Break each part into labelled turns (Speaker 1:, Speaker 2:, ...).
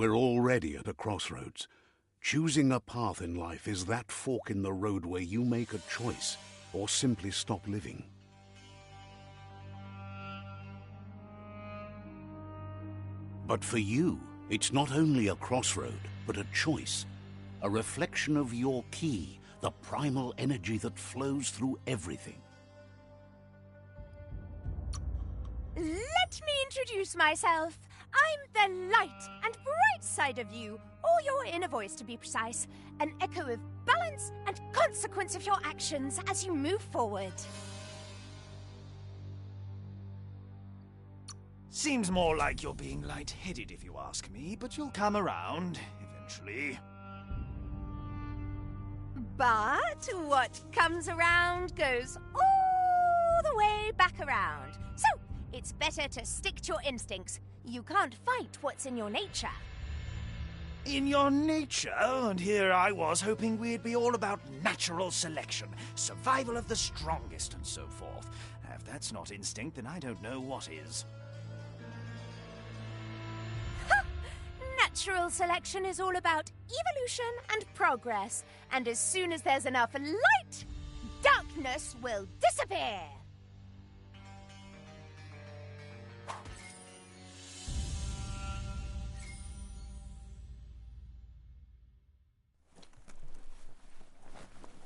Speaker 1: We're already at a crossroads. Choosing a path in life is that fork in the road where you make a choice or simply stop living. But for you, it's not only a crossroad, but a choice. A reflection of your ki, the primal energy that flows through everything.
Speaker 2: Let me introduce myself. I'm the light and bright side of you, or your inner voice to be precise, an echo of balance and consequence of your actions as you move forward.
Speaker 3: Seems more like you're being light-headed if you ask me, but you'll come around, eventually.
Speaker 2: But what comes around goes all the way back around. So, it's better to stick to your instincts. You can't fight what's in your nature.
Speaker 3: In your nature? And here I was hoping we'd be all about natural selection, survival of the strongest, and so forth. If that's not instinct, then I don't know what is.
Speaker 2: Natural selection is all about evolution and progress. And as soon as there's enough light, darkness will disappear.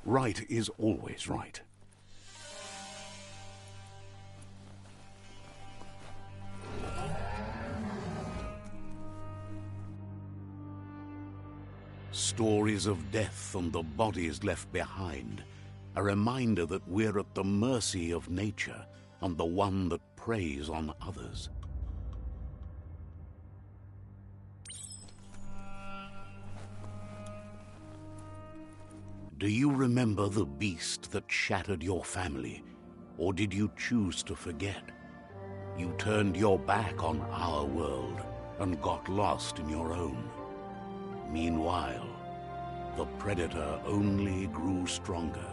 Speaker 1: Right is always right. Stories of death and the bodies left behind, a reminder that we're at the mercy of nature and the one that preys on others. Do you remember the beast that shattered your family, or did you choose to forget? You turned your back on our world and got lost in your own. Meanwhile, the predator only grew stronger.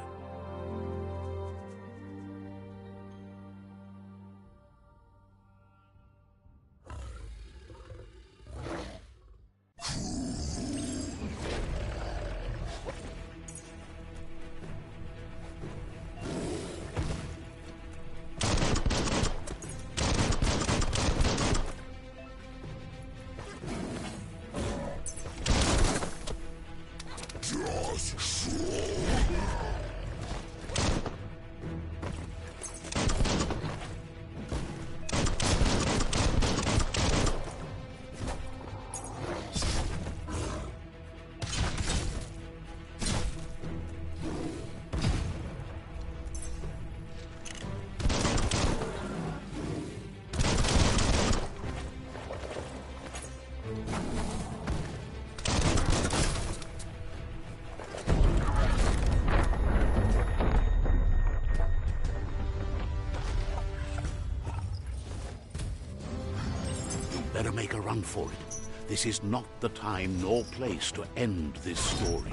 Speaker 1: Better make a run for it. This is not the time nor place to end this story.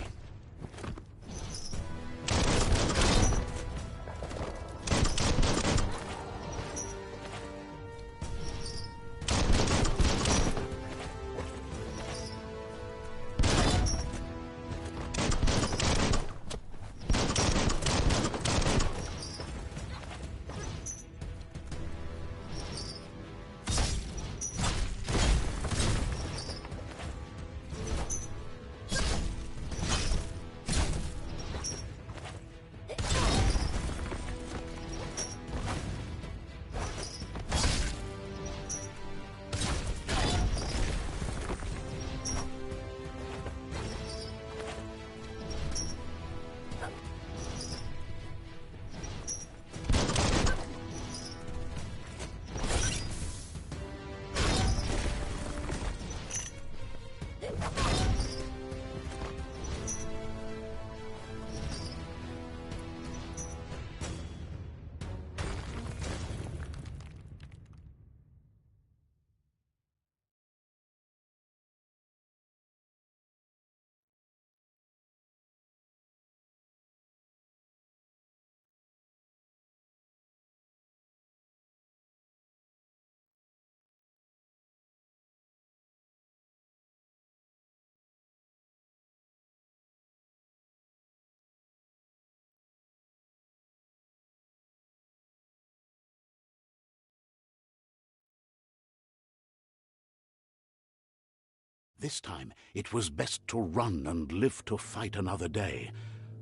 Speaker 1: This time, it was best to run and live to fight another day.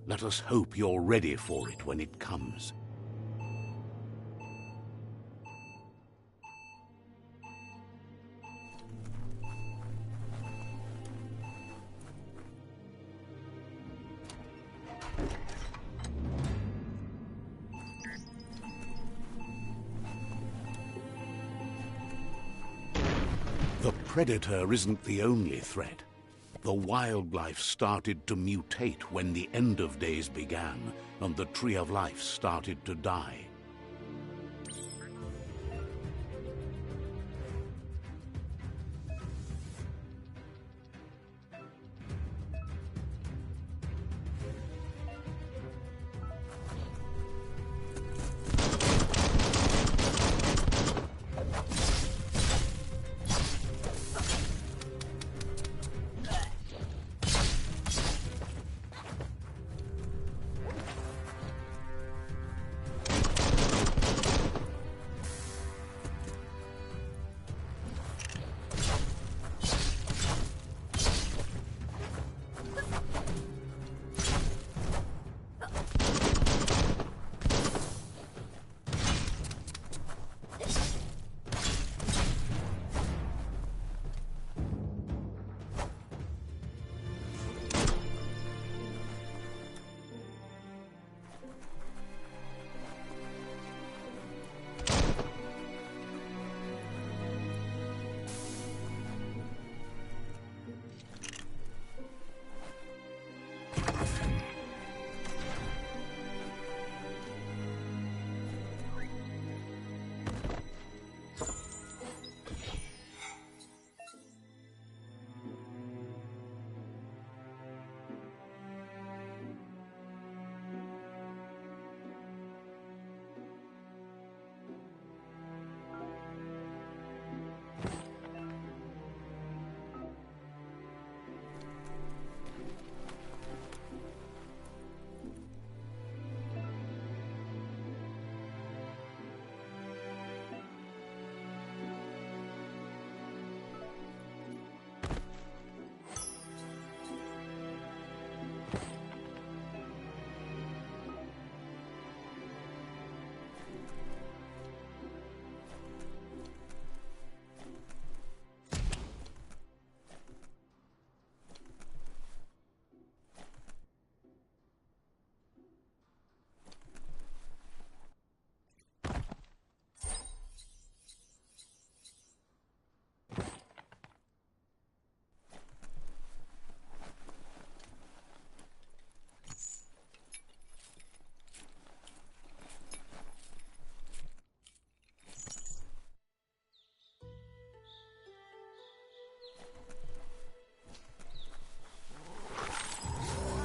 Speaker 1: Let us hope you're ready for it when it comes. The predator isn't the only threat. The wildlife started to mutate when the end of days began, and the tree of life started to die.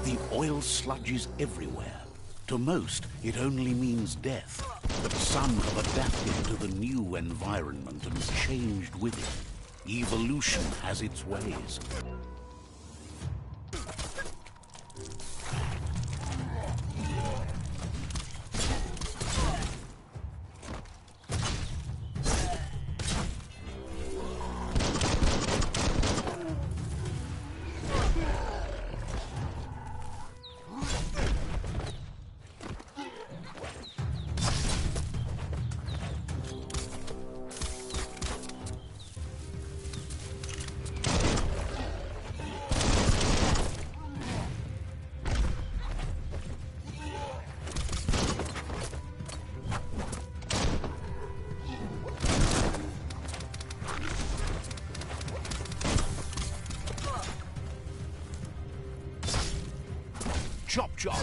Speaker 1: The oil sludges everywhere. To most, it only means death. But some have adapted to the new environment and changed with it. Evolution has its ways. Chop chop!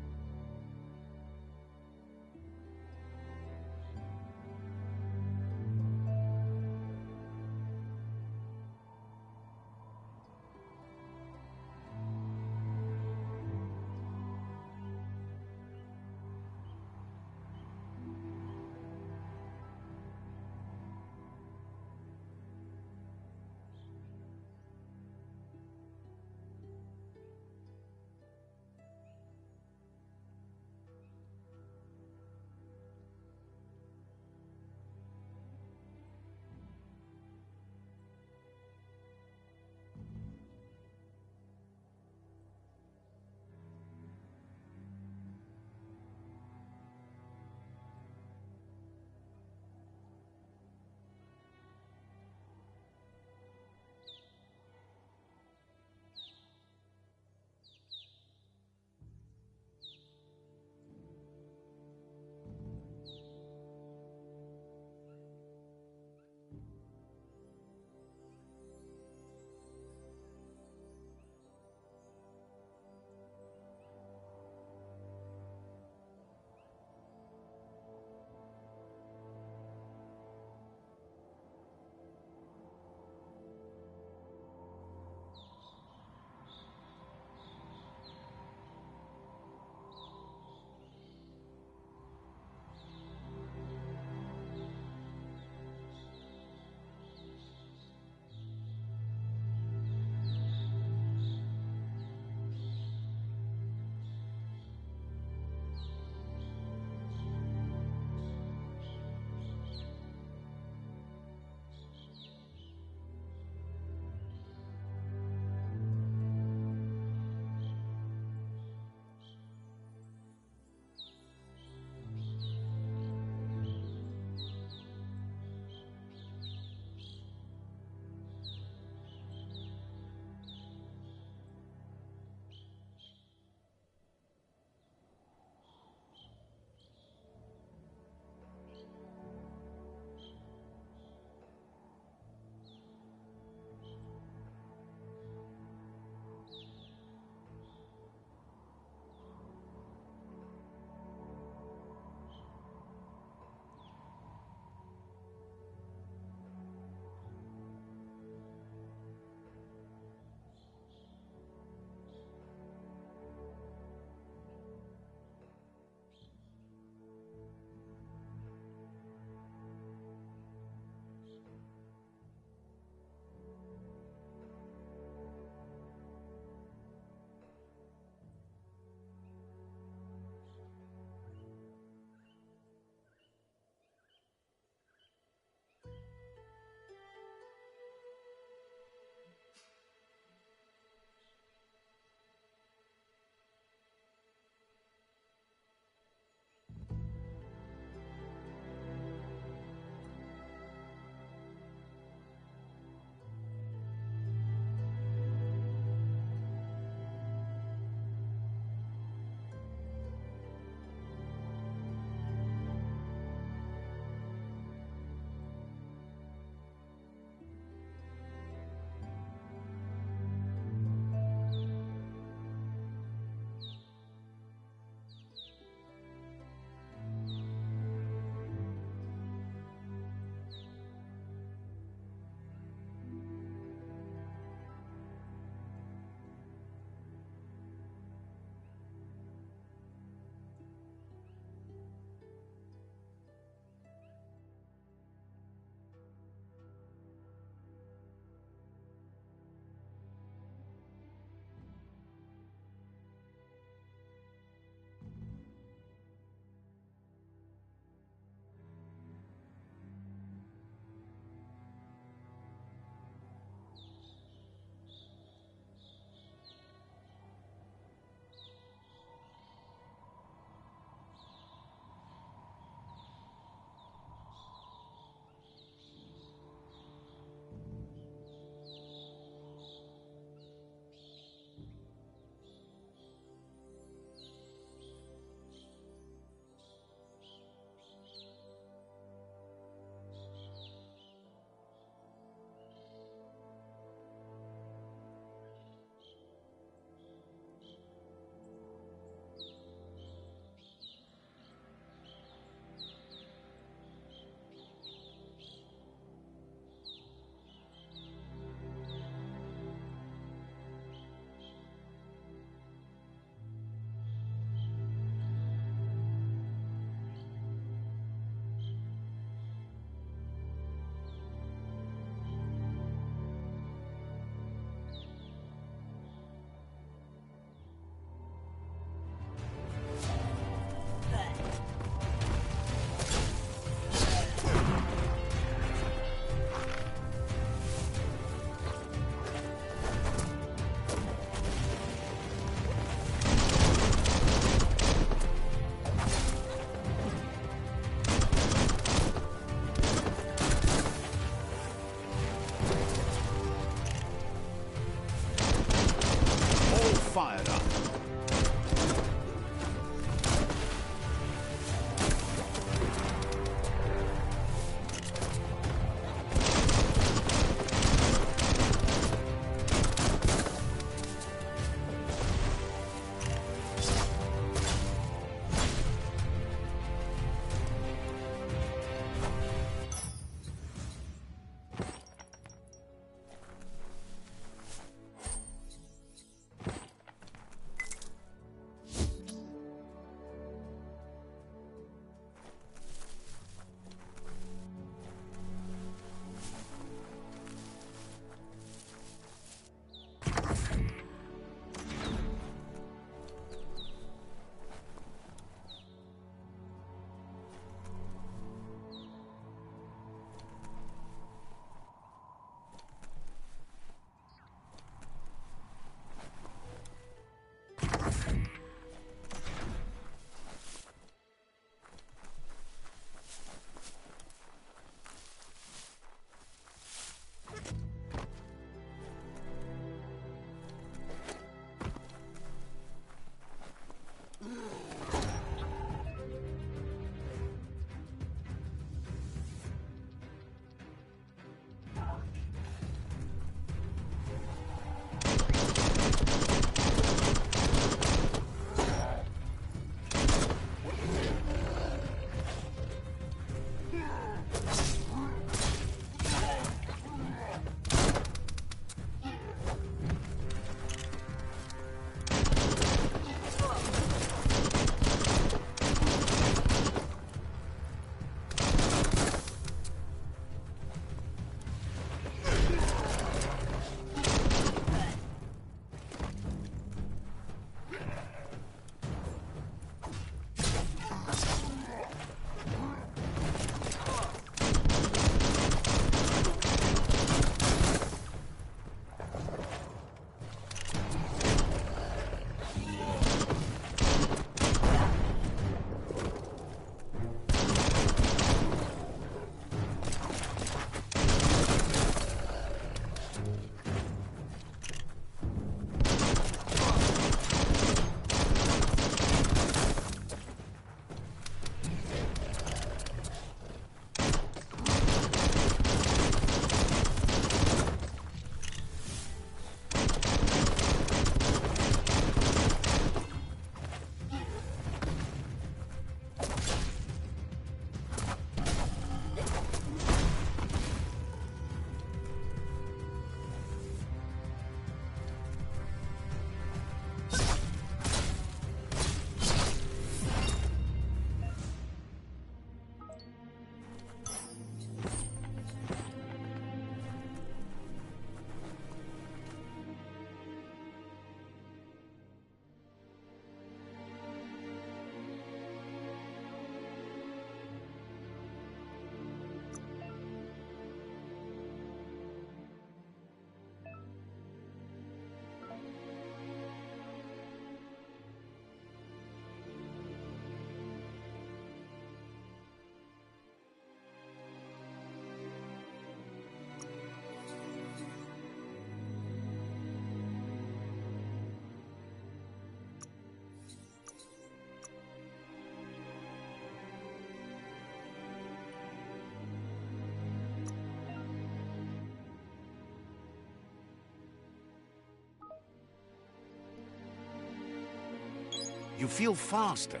Speaker 1: You feel faster.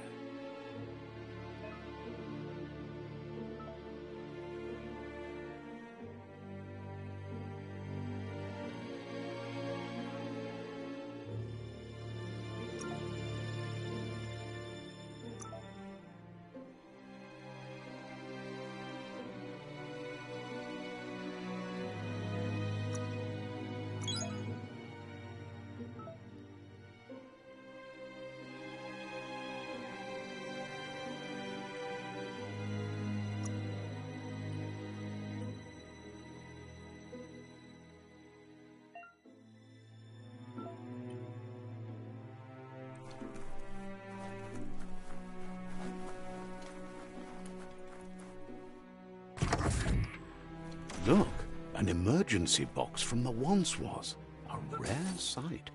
Speaker 1: Look, an emergency box from the once was. A rare sight.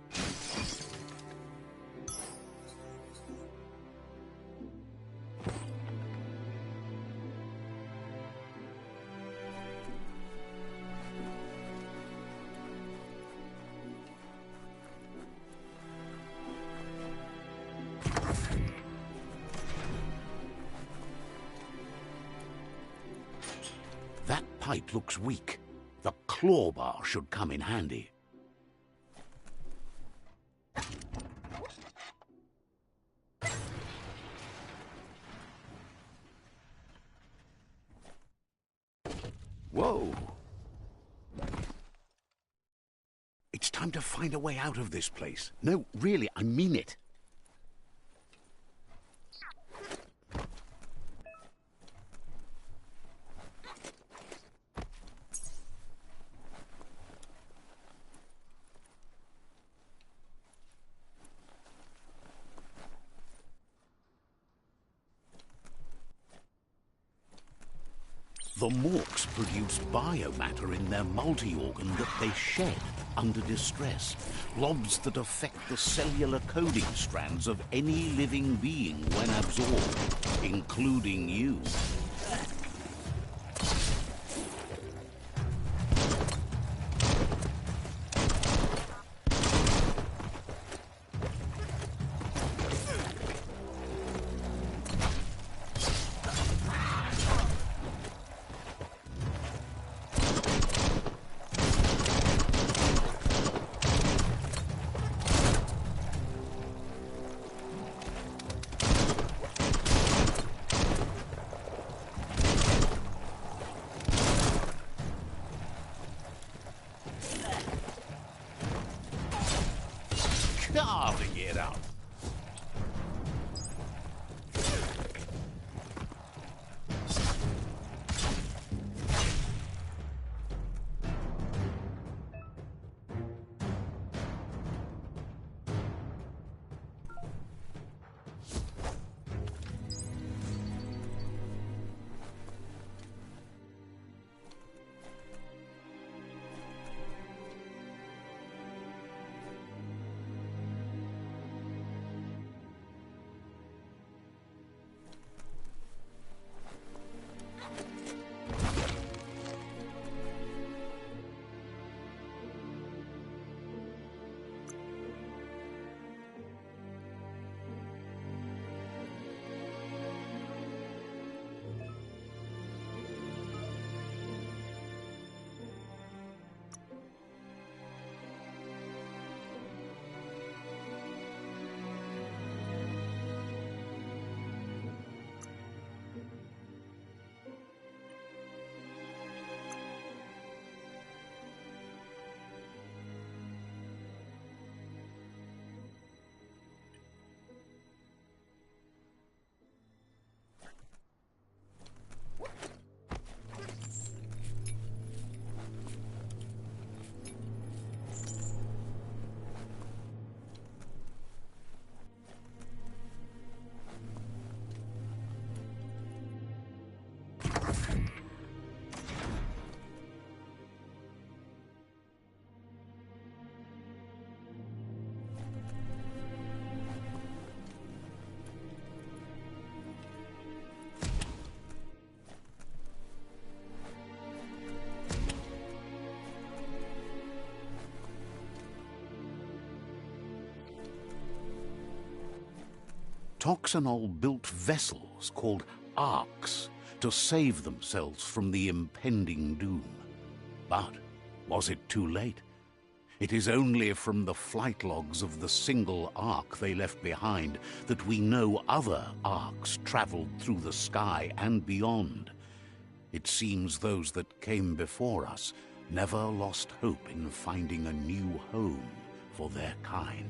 Speaker 1: That pipe looks weak. The claw bar should come in handy. Whoa! It's time to find a way out of this place. No, really, I mean it. The Morks produce biomatter in their multi-organ that they shed under distress. Blobs that affect the cellular coding strands of any living being when absorbed, including you. Toxanol built vessels called arks to save themselves from the impending doom. But was it too late? It is only from the flight logs of the single ark they left behind that we know other arks traveled through the sky and beyond. It seems those that came before us never lost hope in finding a new home for their kind.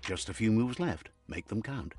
Speaker 1: Just a few moves left. Make them count.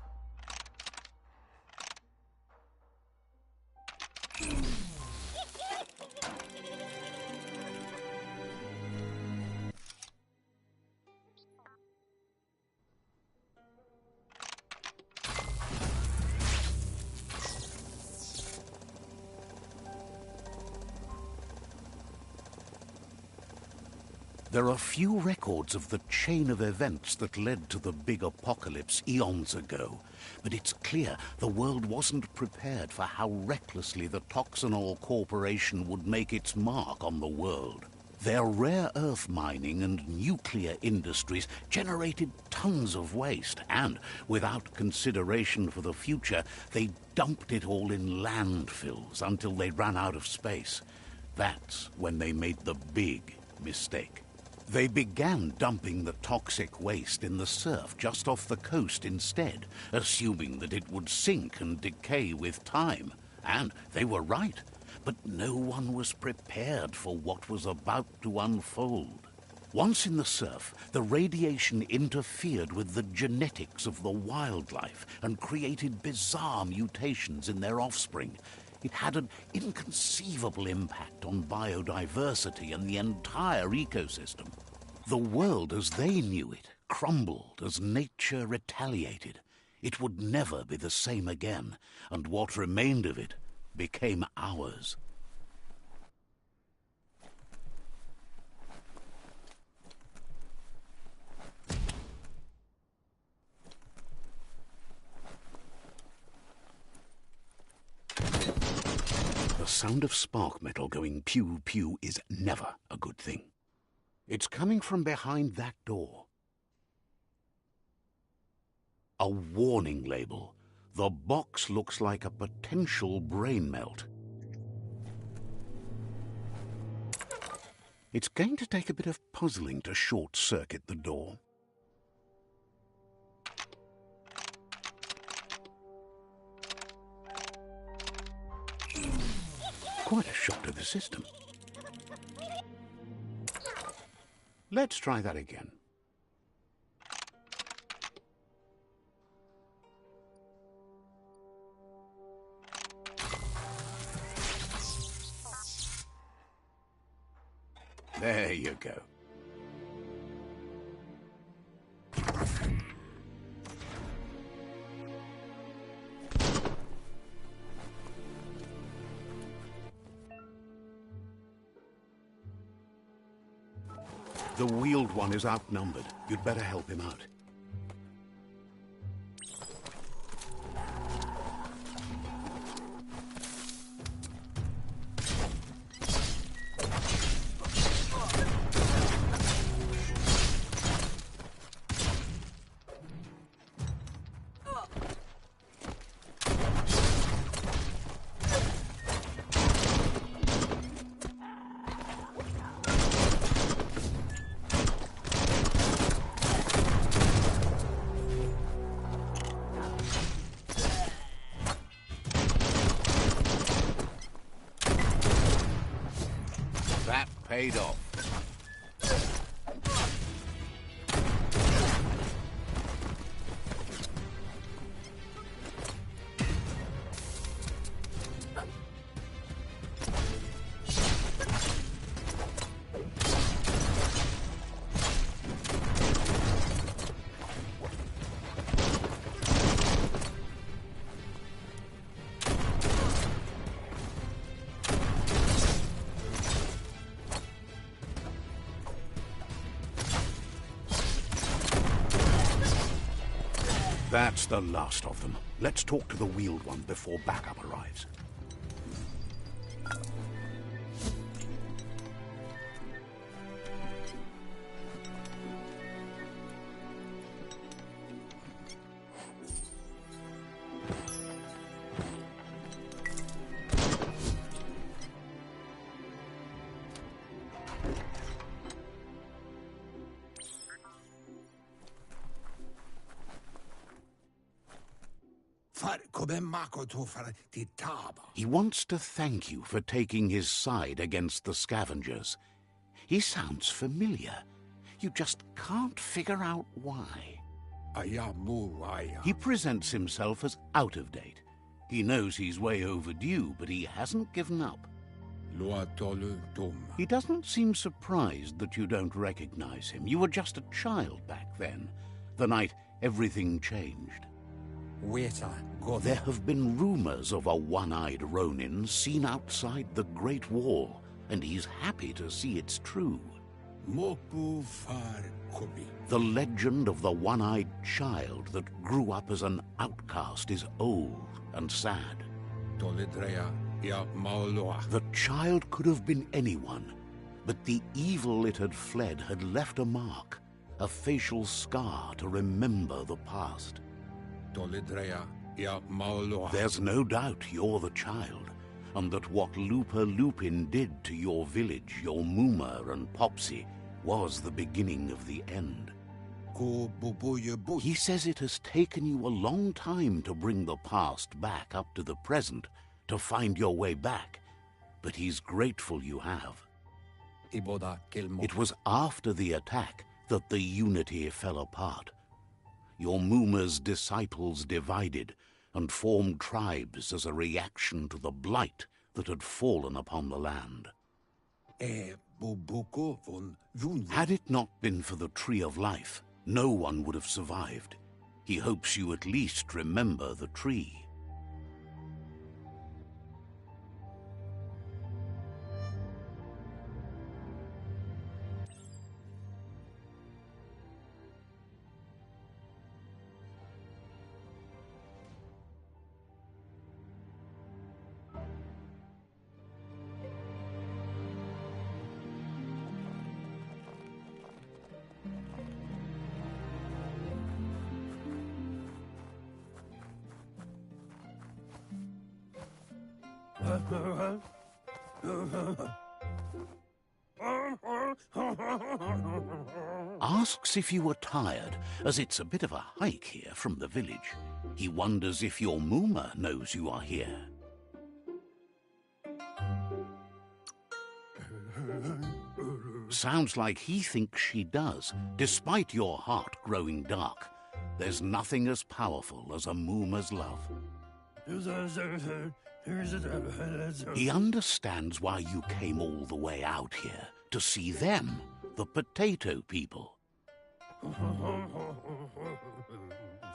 Speaker 1: There are few records of the chain of events that led to the big apocalypse eons ago, but it's clear the world wasn't prepared for how recklessly the Toxanol Corporation would make its mark on the world. Their rare earth mining and nuclear industries generated tons of waste, and without consideration for the future, they dumped it all in landfills until they ran out of space. That's when they made the big mistake. They began dumping the toxic waste in the surf just off the coast instead, assuming that it would sink and decay with time. And they were right, but no one was prepared for what was about to unfold. Once in the surf, the radiation interfered with the genetics of the wildlife and created bizarre mutations in their offspring. It had an inconceivable impact on biodiversity and the entire ecosystem. The world as they knew it crumbled as nature retaliated. It would never be the same again, and what remained of it became ours. The sound of spark metal going pew-pew is never a good thing. It's coming from behind that door. A warning label. The box looks like a potential brain melt. It's going to take a bit of puzzling to short-circuit the door. Quite a shock to the system. Let's try that again. There you go. The wheeled one is outnumbered. You'd better help him out. That paid off. That's the last of them. Let's talk to the wheeled one before backup arrives. He wants to thank you for taking his side against the scavengers. He sounds familiar. You just can't figure out why. He presents himself as out of date. He knows he's way overdue, but he hasn't given up. He doesn't seem surprised that you don't recognize him. You were just a child back then, the night everything changed. There have been rumors of a one-eyed Ronin seen outside the Great Wall, and he's happy to see it's true. The legend of the one-eyed child that grew up as an outcast is old and sad. The child could have been anyone, but the evil it had fled had left a mark, a facial scar to remember the past. There's no doubt you're the child, and that what Lupa Lupin did to your village, your Muma and Popsy, was the beginning of the end. He says it has taken you a long time to bring the past back up to the present, to find your way back, but he's grateful you have. It was after the attack that the unity fell apart. Your Muma's disciples divided and formed tribes as a reaction to the blight that had fallen upon the land. Had it not been for the Tree of Life, no one would have survived. He hopes you at least remember the tree. Asks if you were tired, as it's a bit of a hike here from the village. He wonders if your Muma knows you are here. Sounds like he thinks she does, despite your heart growing dark. There's nothing as powerful as a Muma's love. He understands why you came all the way out here, to see them, the potato people.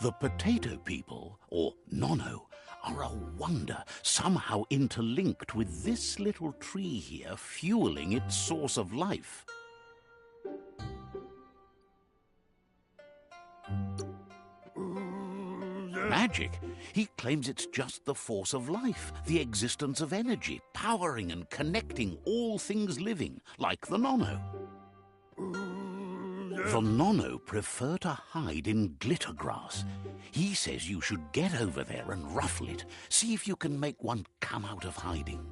Speaker 1: The potato people, or Nono, are a wonder, somehow interlinked with this little tree here, fueling its source of life. Magic? He claims it's just the force of life, the existence of energy, powering and connecting all things living, like the Nono. The Nono prefer to hide in glitter grass. He says you should get over there and ruffle it. See if you can make one come out of hiding.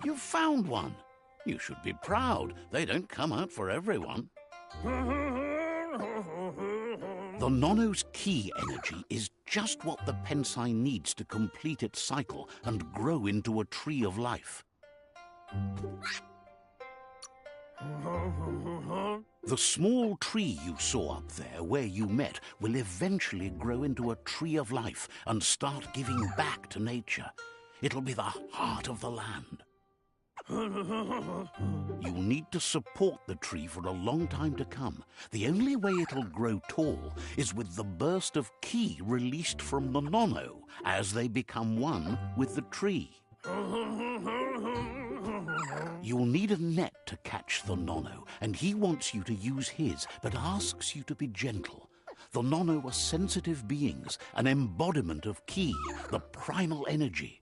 Speaker 1: You found one. You should be proud. They don't come out for everyone. The Nono's key energy is just what the Pensai needs to complete its cycle and grow into a tree of life. The small tree you saw up there where you met will eventually grow into a tree of life and start giving back to nature. It'll be the heart of the land. You'll need to support the tree for a long time to come. The only way it'll grow tall is with the burst of ki released from the nono as they become one with the tree. You'll need a net to catch the nono, and he wants you to use his, but asks you to be gentle. The nono are sensitive beings, an embodiment of ki, the primal energy.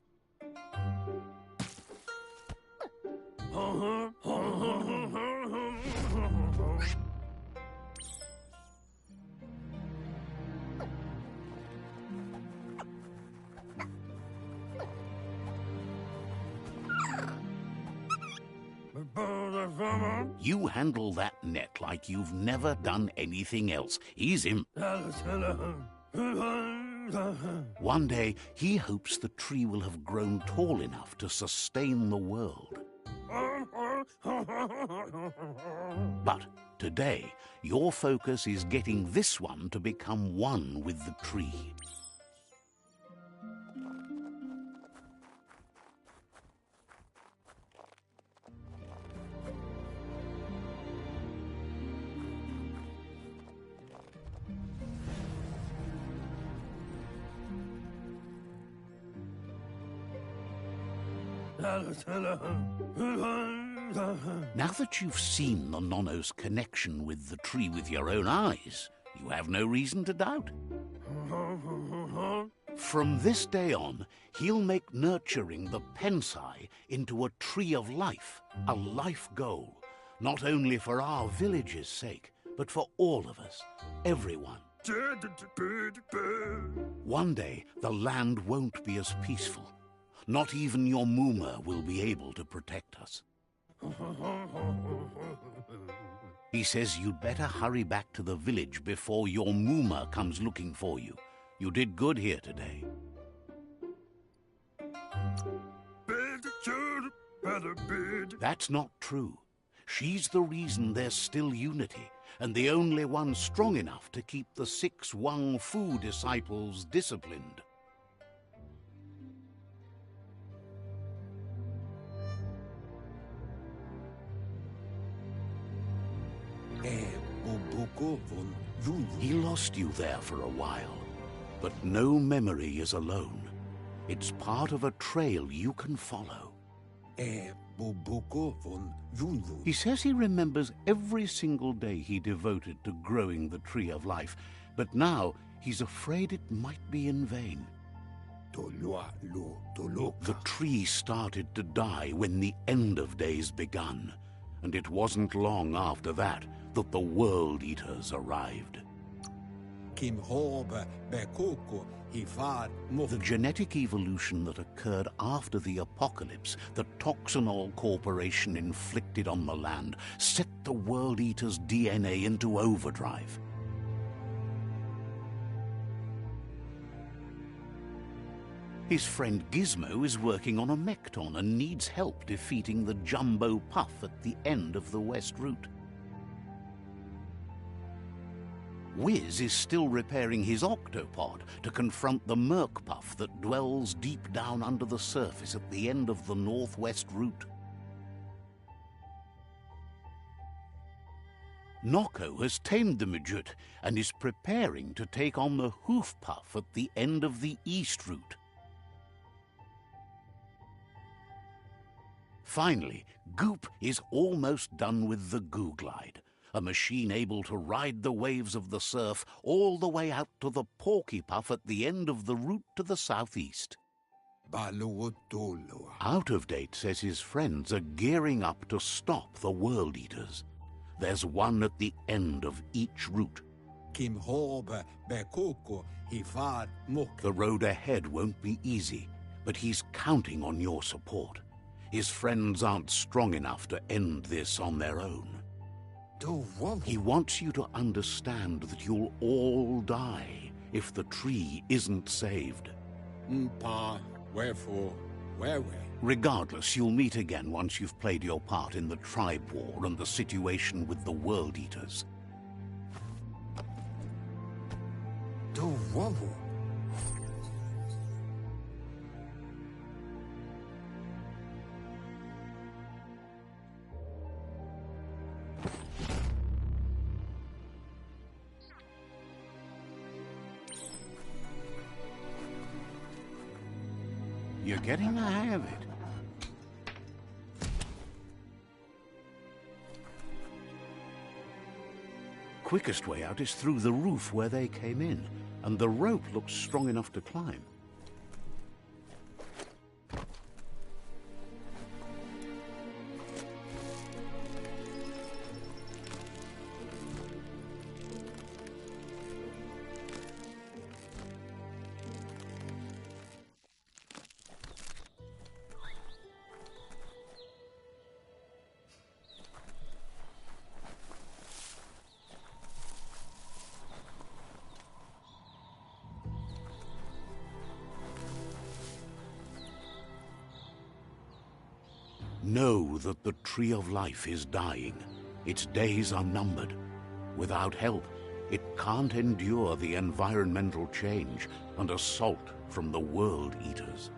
Speaker 1: You handle that net like you've never done anything else. Ease him. One day, he hopes the tree will have grown tall enough to sustain the world. But today, your focus is getting this one to become one with the tree. Now that you've seen the nono's connection with the tree with your own eyes, you have no reason to doubt. From this day on, he'll make nurturing the pensai into a tree of life, a life goal, not only for our village's sake, but for all of us, everyone. One day, the land won't be as peaceful. Not even your Muma will be able to protect us. He says you'd better hurry back to the village before your Muma comes looking for you. You did good here today. That's not true. She's the reason there's still unity, and the only one strong enough to keep the 6 Wang Fu disciples disciplined. He lost you there for a while, but no memory is alone. It's part of a trail you can follow. He says he remembers every single day he devoted to growing the tree of life, but now he's afraid it might be in vain. The tree started to die when the end of days begun, and it wasn't long after that that the World Eaters arrived. The genetic evolution that occurred after the apocalypse that Toxinol Corporation inflicted on the land set the World Eaters' DNA into overdrive. His friend Gizmo is working on a Mekton and needs help defeating the Jumbo Puff at the end of the West Route. Wiz is still repairing his octopod to confront the Merc Puff that dwells deep down under the surface at the end of the Northwest Route. Noko has tamed the Midget and is preparing to take on the Hoof Puff at the end of the East Route. Finally, Goop is almost done with the Goo Glide, a machine able to ride the waves of the surf all the way out to the Porky Puff at the end of the route to the southeast. Out of Date says his friends are gearing up to stop the World Eaters. There's one at the end of each route. The road ahead won't be easy, but he's counting on your support. His friends aren't strong enough to end this on their own. He wants you to understand that you'll all die if the tree isn't saved. Regardless, you'll meet again once you've played your part in the tribe war and the situation with the World Eaters. You're getting the hang of it. Quickest way out is through the roof where they came in, and the rope looks strong enough to climb. Know that the Tree of Life is dying. Its days are numbered. Without help, it can't endure the environmental change and assault from the World Eaters.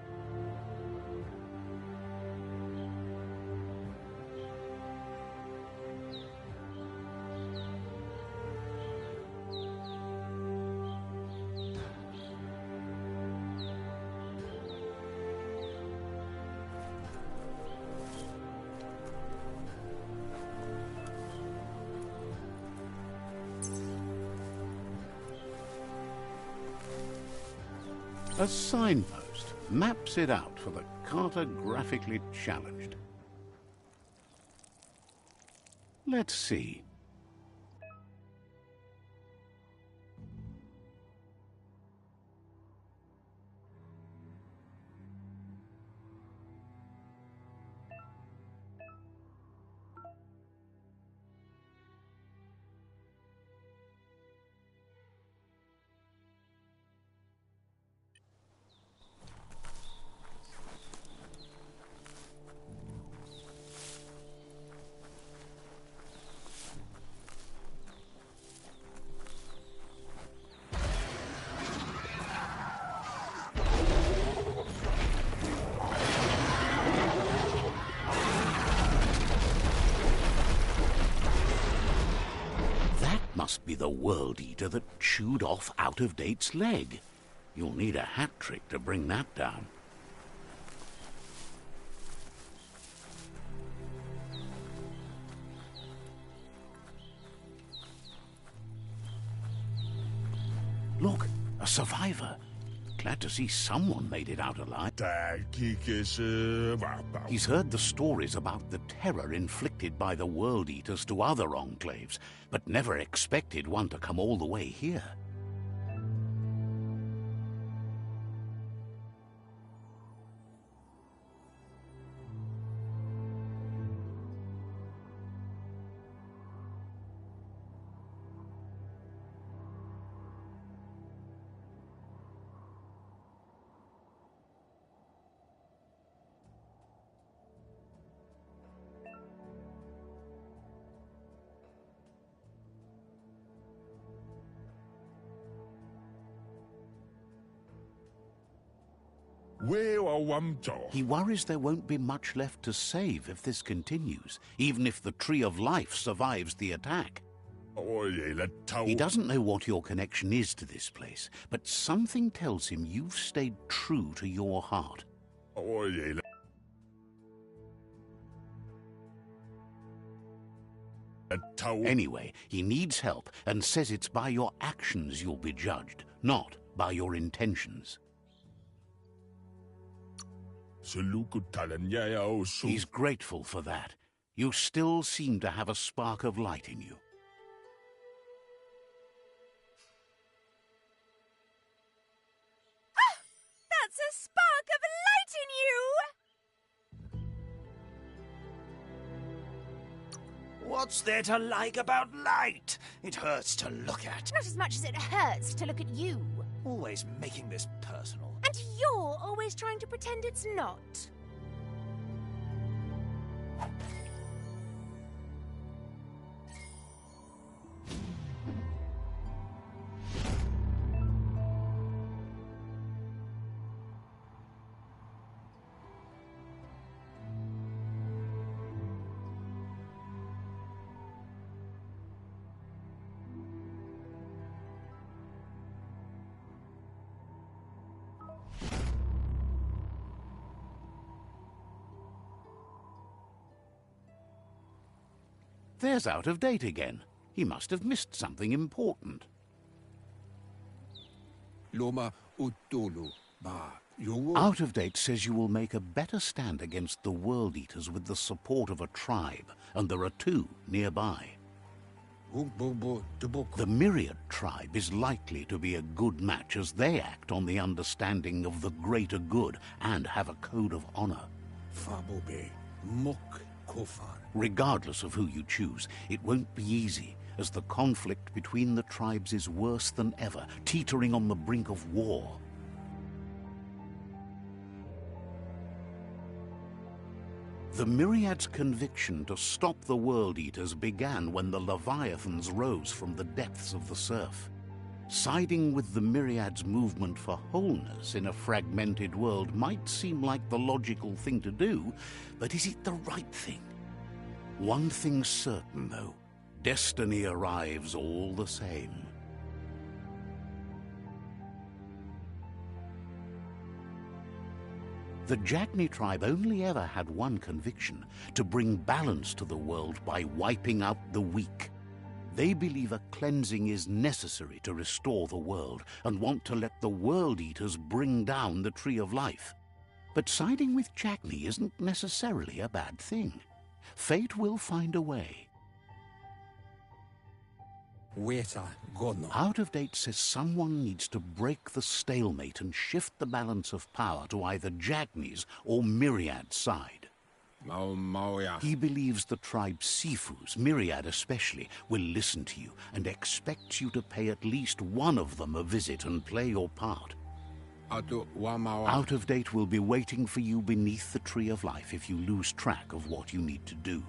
Speaker 1: A signpost maps it out for the cartographically challenged. Let's see. Must be the World Eater that chewed off Out-of-Date's leg. You'll need a hat trick to bring that down. Look, a survivor. Glad to see someone made it out alive. He's heard the stories about the terror inflicted by the World Eaters to other enclaves, but never expected one to come all the way here. He worries there won't be much left to save if this continues, even if the Tree of Life survives the attack. He doesn't know what your connection is to this place, but something tells him you've stayed true to your heart. Anyway, he needs help and says it's by your actions you'll be judged, not by your intentions. He's grateful for that. You still seem to have a spark of light in you.
Speaker 2: Ah! That's a spark of light in you!
Speaker 3: What's there to like about light? It hurts to look at.
Speaker 2: Not as much as it hurts to look at you.
Speaker 3: Always making this personal.
Speaker 2: And you're always trying to pretend it's not.
Speaker 1: There's Out of Date again. He must have missed something important.
Speaker 4: Loma utulu ba yungu.
Speaker 1: Out of Date says you will make a better stand against the World Eaters with the support of a tribe, and there are 2 nearby. The Myriad tribe is likely to be a good match as they act on the understanding of the greater good and have a code of honor.
Speaker 4: Fabobe mok kofan.
Speaker 1: Regardless of who you choose, it won't be easy, as the conflict between the tribes is worse than ever, teetering on the brink of war. The Myriad's conviction to stop the World Eaters began when the Leviathans rose from the depths of the surf. Siding with the Myriad's movement for wholeness in a fragmented world might seem like the logical thing to do, but is it the right thing? One thing's certain, though. Destiny arrives all the same. The Jagni tribe only ever had one conviction: to bring balance to the world by wiping out the weak. They believe a cleansing is necessary to restore the world, and want to let the World Eaters bring down the Tree of Life. But siding with Jagni isn't necessarily a bad thing. Fate will find a way. Out of Date says someone needs to break the stalemate and shift the balance of power to either Jagni's or Myriad's side. He believes the tribe Sifus, Myriad especially, will listen to you and expects you to pay at least one of them a visit and play your part. Out of Date will be waiting for you beneath the Tree of Life if you lose track of what you need to do.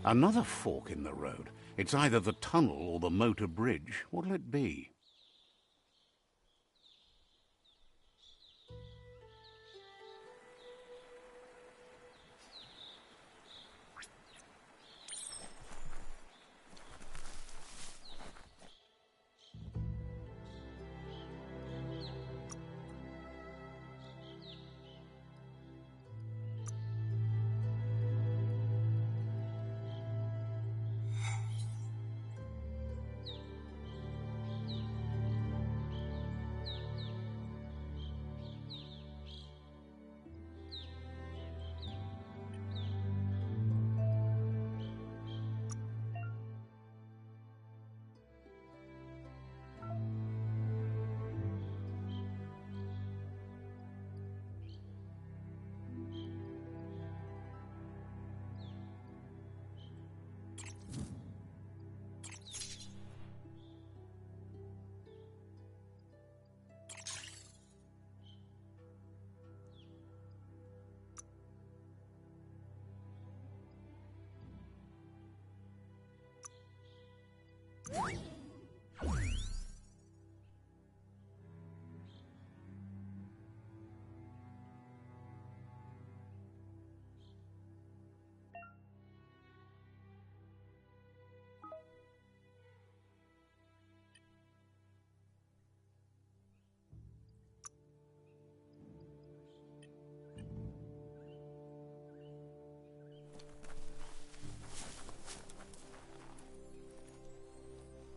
Speaker 1: Another fork in the road. It's either the tunnel or the motor bridge. What'll it be?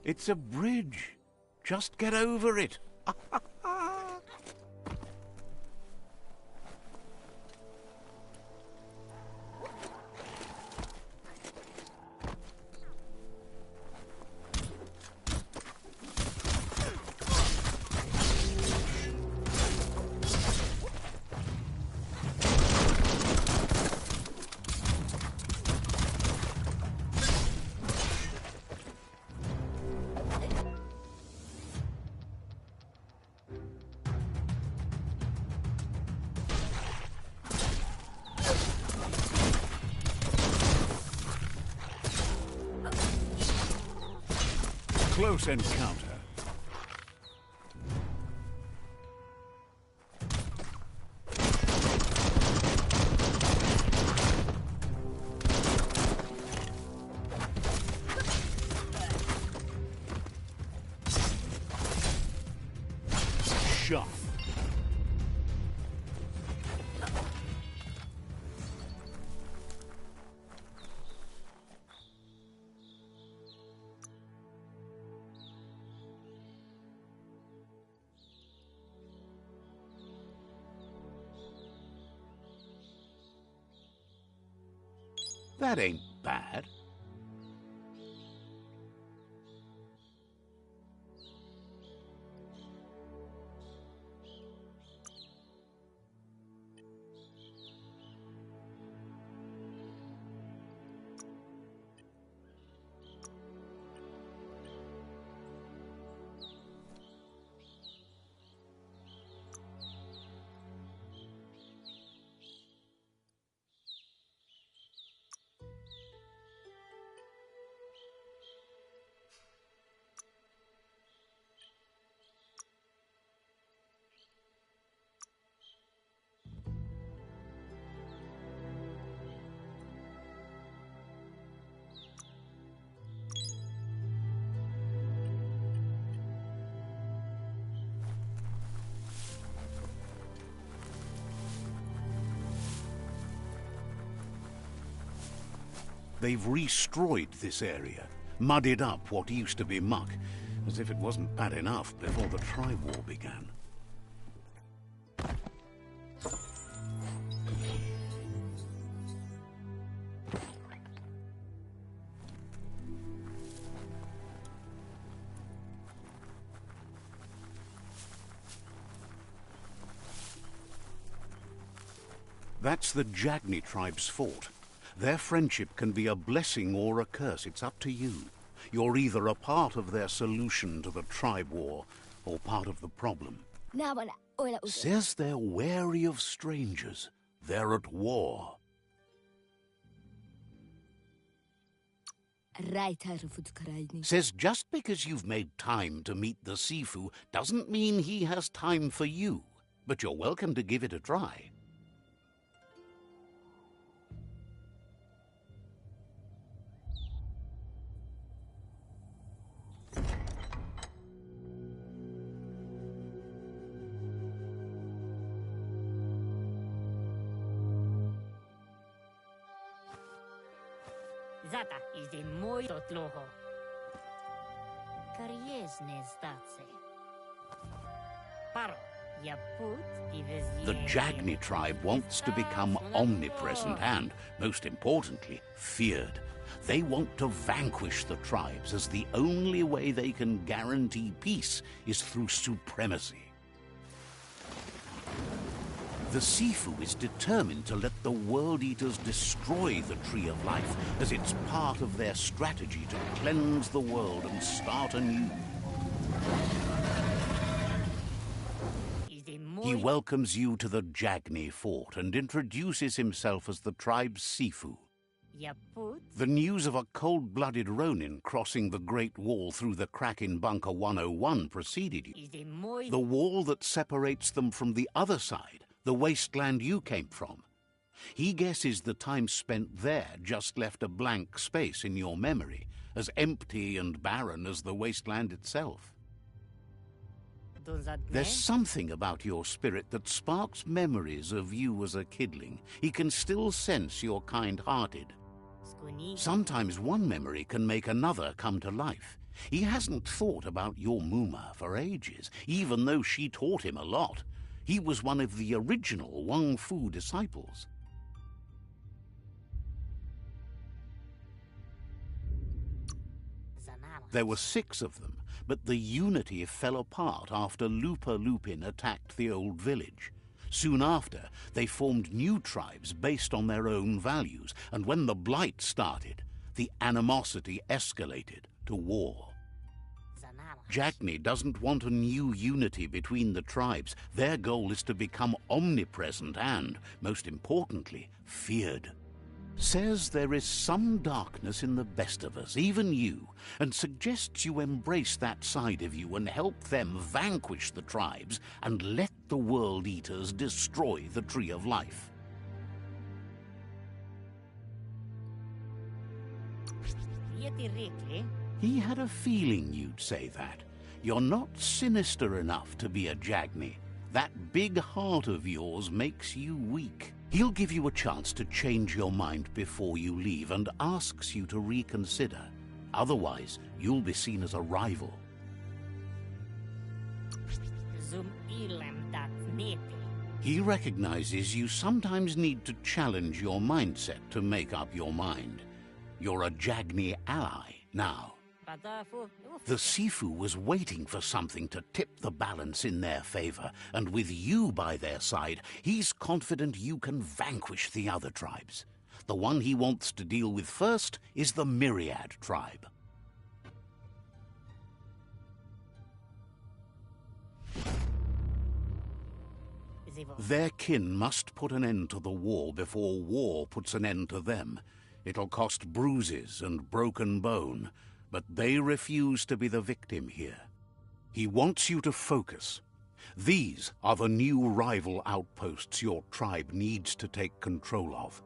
Speaker 1: It's a bridge. Just get over it. close encounter. Sharp. That ain't bad. They've destroyed this area, muddied up what used to be muck, as if it wasn't bad enough before the tribe war began. That's the Jagni tribe's fort. Their friendship can be a blessing or a curse. It's up to you. You're either a part of their solution to the tribe war or part of the problem. Says they're wary of strangers. They're at war. Says just because you've made time to meet the Sifu doesn't mean he has time for you. But you're welcome to give it a try.
Speaker 5: Zata is de moi totloho. Kariesne stace. Paro, ya put
Speaker 1: the Jagni tribe wants to become omnipresent and, most importantly, feared. They want to vanquish the tribes, as the only way they can guarantee peace is through supremacy. The Sifu is determined to let the World Eaters destroy the Tree of Life, as it's part of their strategy to cleanse the world and start anew. He welcomes you to the Jagni fort and introduces himself as the tribe's Sifu. The news of a cold-blooded Ronin crossing the Great Wall through the crack in Bunker 101 preceded you. The wall that separates them from the other side, the wasteland you came from. He guesses the time spent there just left a blank space in your memory, as empty and barren as the wasteland itself. There's something about your spirit that sparks memories of you as a kidling. He can still sense you're kind-hearted. Sometimes one memory can make another come to life. He hasn't thought about your Muma for ages, even though she taught him a lot. He was one of the original Wang Fu disciples. There were 6 of them, but the unity fell apart after Lupa Lupin attacked the old village. Soon after, they formed new tribes based on their own values, and when the Blight started, the animosity escalated to war. Jagni doesn't want a new unity between the tribes. Their goal is to become omnipresent and, most importantly, feared. Says there is some darkness in the best of us, even you, and suggests you embrace that side of you and help them vanquish the tribes and let the World Eaters destroy the Tree of Life. He had a feeling you'd say that. You're not sinister enough to be a Jagni. That big heart of yours makes you weak. He'll give you a chance to change your mind before you leave and asks you to reconsider. Otherwise, you'll be seen as a rival. He recognizes you sometimes need to challenge your mindset to make up your mind. You're a Jagni ally now. The Sifu was waiting for something to tip the balance in their favor, and with you by their side, he's confident you can vanquish the other tribes. The one he wants to deal with first is the Myriad tribe. Their kin must put an end to the war before war puts an end to them. It'll cost bruises and broken bone, but they refuse to be the victim here. He wants you to focus. These are the new rival outposts your tribe needs to take control of.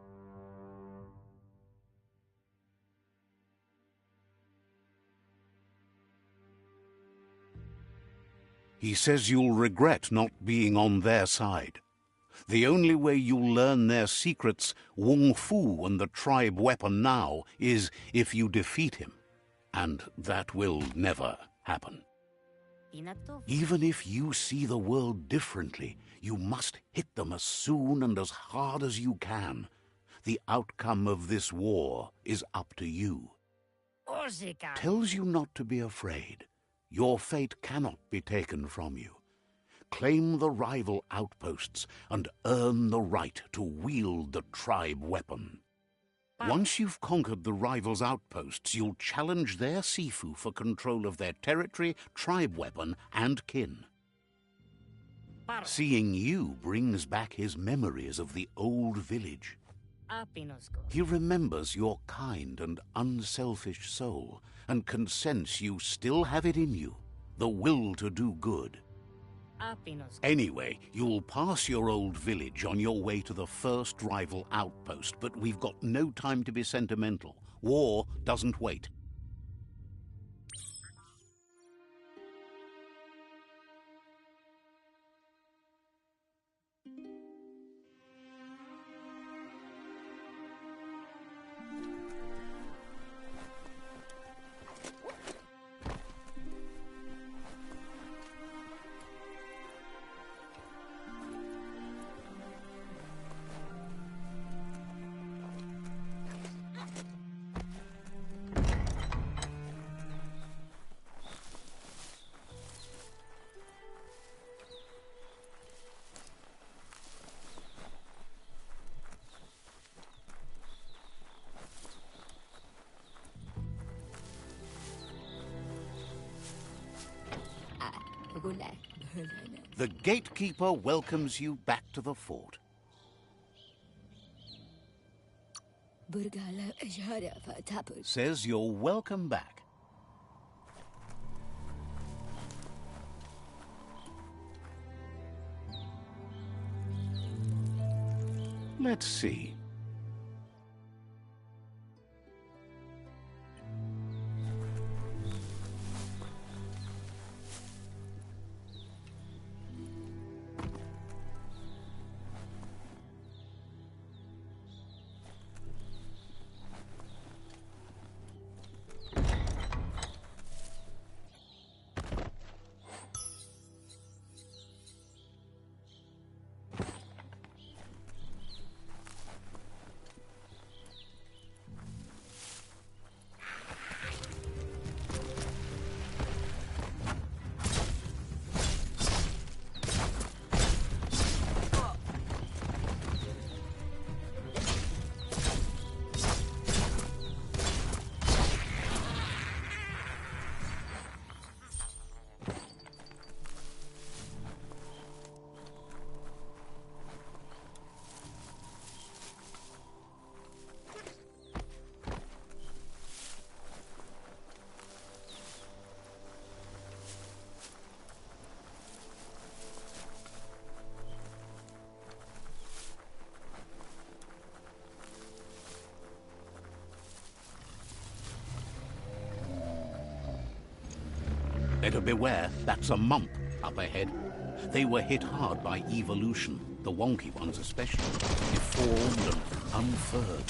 Speaker 1: He says you'll regret not being on their side. The only way you'll learn their secrets, Wung Fu and the tribe weapon now, is if you defeat him. And that will never happen. Even if you see the world differently, you must hit them as soon and as hard as you can. The outcome of this war is up to you. Tells you not to be afraid. Your fate cannot be taken from you. Claim the rival outposts and earn the right to wield the tribe weapon. Once you've conquered the rivals' outposts, you'll challenge their Sifu for control of their territory, tribe weapon, and kin. Seeing you brings back his memories of the old village. He remembers your kind and unselfish soul, and can sense you still have it in you, the will to do good. Anyway, you'll pass your old village on your way to the first rival outpost, but we've got no time to be sentimental. War doesn't wait. The gatekeeper welcomes you back to the fort. Says you're welcome back. Let's see. Better beware, that's a mump up ahead. They were hit hard by evolution, the wonky ones especially, deformed and unfurred.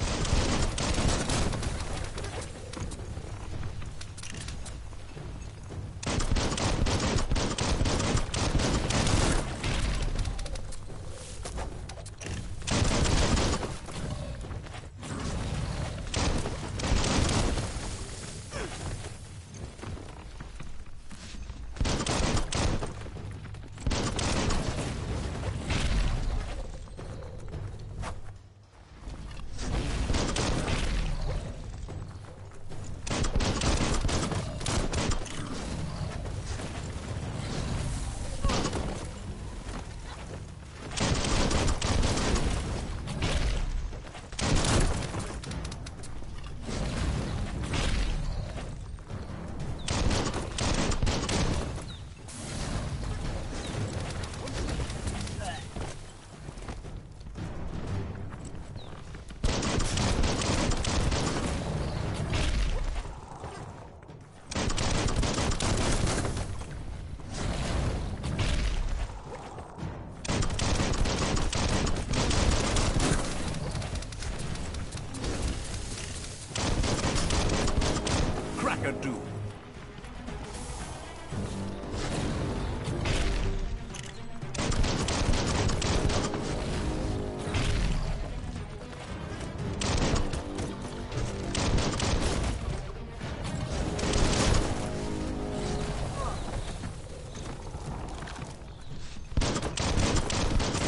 Speaker 1: Do.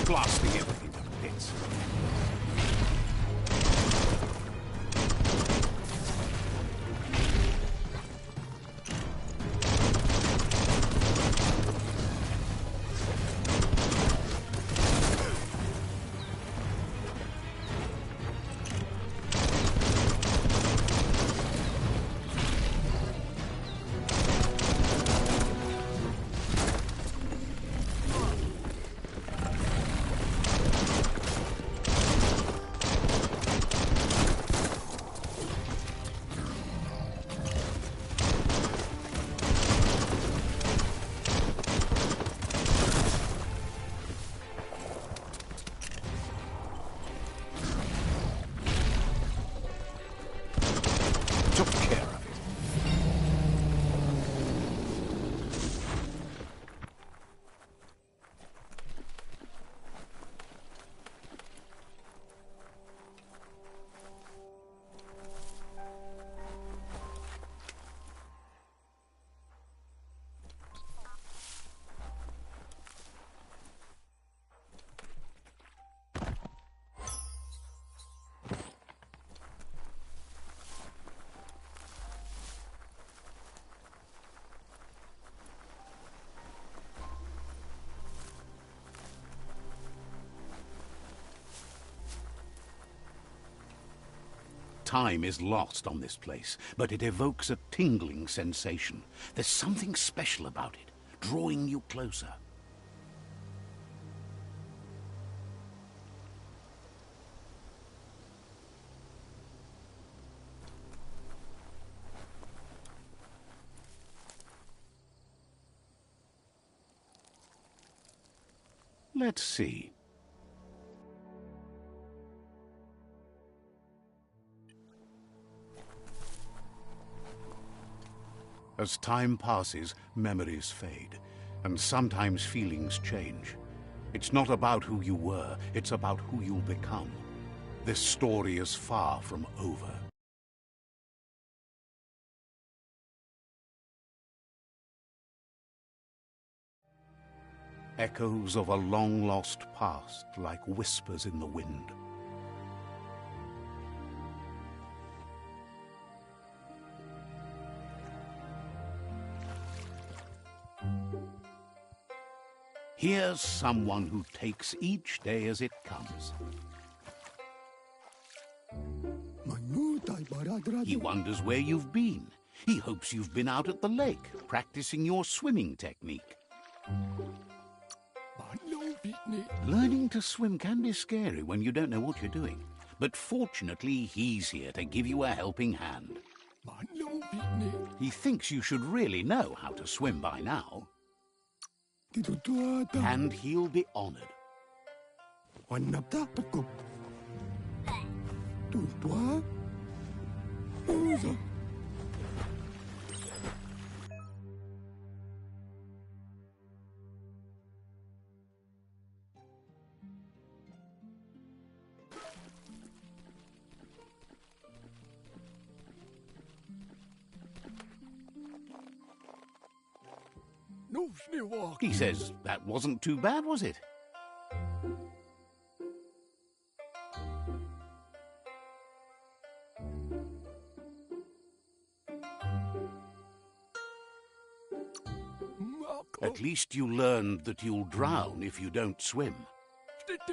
Speaker 1: Blasting everything to bits. Took care of it. Time is lost on this place, but it evokes a tingling sensation. There's something special about it, drawing you closer. Let's see. As time passes, memories fade, and sometimes feelings change. It's not about who you were, it's about who you'll become. This story is far from over. Echoes of a long-lost past, like whispers in the wind. Here's someone who takes each day as it comes. He wonders where you've been. He hopes you've been out at the lake, practicing your swimming technique. Learning to swim can be scary when you don't know what you're doing. But fortunately, he's here to give you a helping hand. He thinks you should really know how to swim by now. And he'll be honored. He says that wasn't too bad, was it? At least you learned that you'll drown if you don't swim.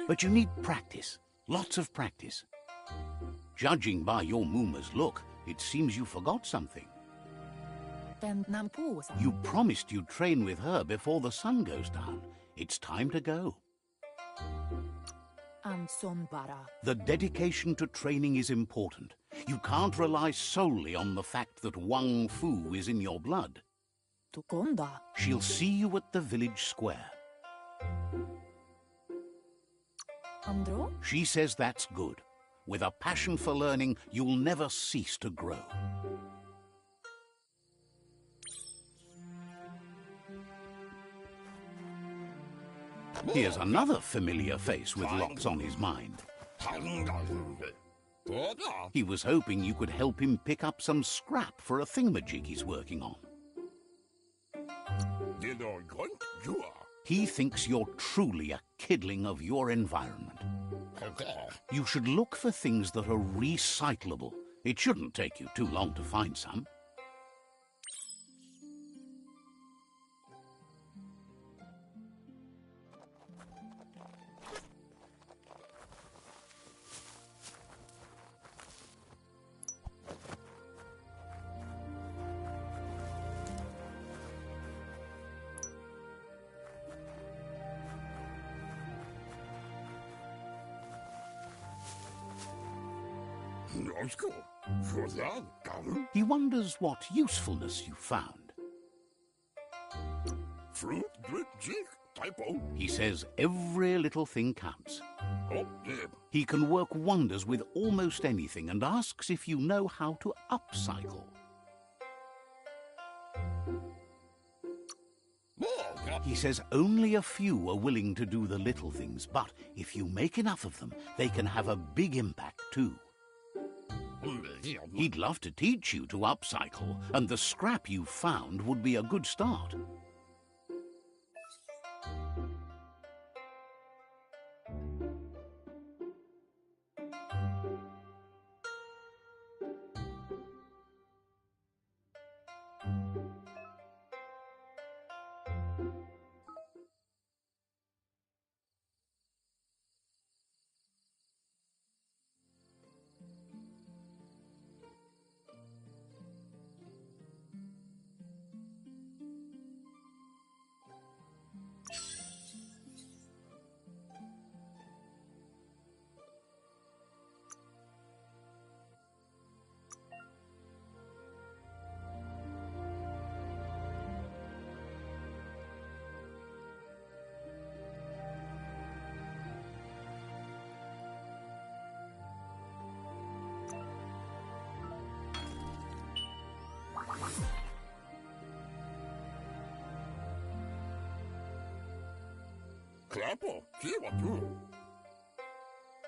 Speaker 1: But you need practice, lots of practice. Judging by your Mooma's look, it seems you forgot something. You promised you'd train with her before the sun goes down. It's time to go. The dedication to training is important. You can't rely solely on the fact that Wang Fu is in your blood. She'll see you at the village square. She says that's good. With a passion for learning, you'll never cease to grow. Here's another familiar face with lots on his mind. He was hoping you could help him pick up some scrap for a thingamajig he's working on. He thinks you're truly a kidling of your environment. You should look for things that are recyclable. It shouldn't take you too long to find some. He wonders what usefulness you found. He says every little thing counts. He can work wonders with almost anything and asks if you know how to upcycle. He says only a few are willing to do the little things, but if you make enough of them, they can have a big impact too. He'd love to teach you to upcycle, and the scrap you found would be a good start.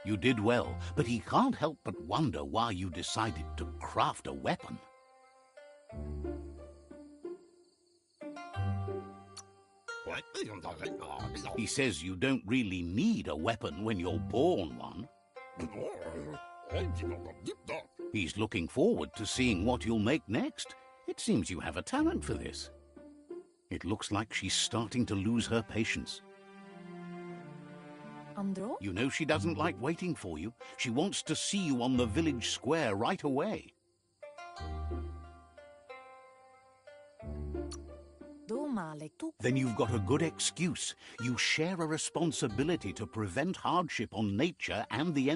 Speaker 1: You did well, but he can't help but wonder why you decided to craft a weapon. He says you don't really need a weapon when you're born one. He's looking forward to seeing what you'll make next. It seems you have a talent for this. It looks like she's starting to lose her patience. You know she doesn't like waiting for you. She wants to see you on the village square right away. Then you've got a good excuse. You share a responsibility to prevent hardship on nature and the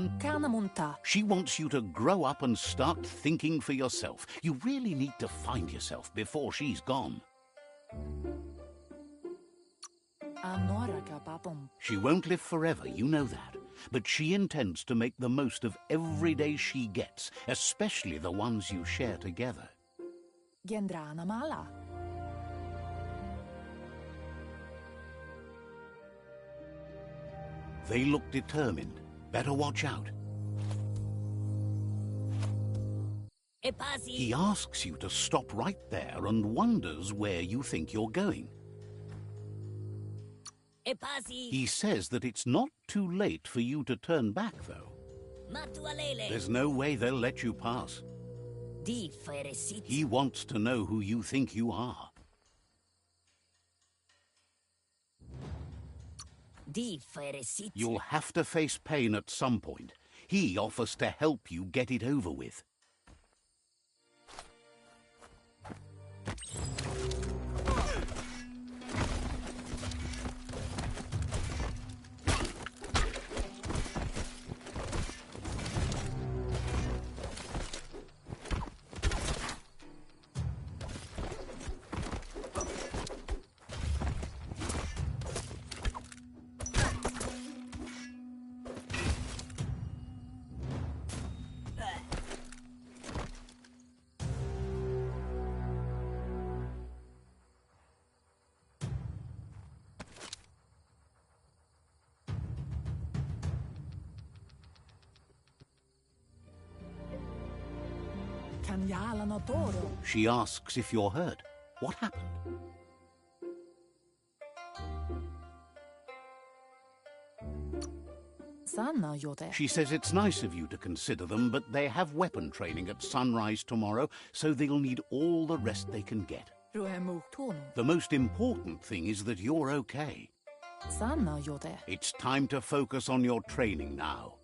Speaker 1: She wants you to grow up and start thinking for yourself. You really need to find yourself before she's gone. She won't live forever, you know that. But she intends to make the most of every day she gets, especially the ones you share together. They look determined. Better watch out. He asks you to stop right there and wonders where you think you're going. He says that it's not too late for you to turn back, though. There's no way they'll let you pass. He wants to know who you think you are. You'll have to face pain at some point. He offers to help you get it over with. She asks if you're hurt. What happened? She says it's nice of you to consider them, but they have weapon training at sunrise tomorrow, so they'll need all the rest they can get. The most important thing is that you're okay. It's time to focus on your training now.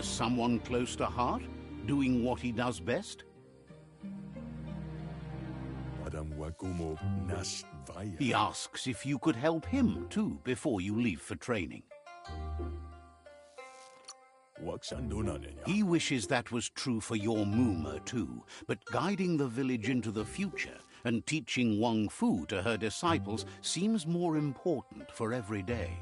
Speaker 1: Here's someone close to heart, doing what he does best. He asks if you could help him, too, before you leave for training. He wishes that was true for your Muma, too, but guiding the village into the future and teaching Wang Fu to her disciples seems more important for every day.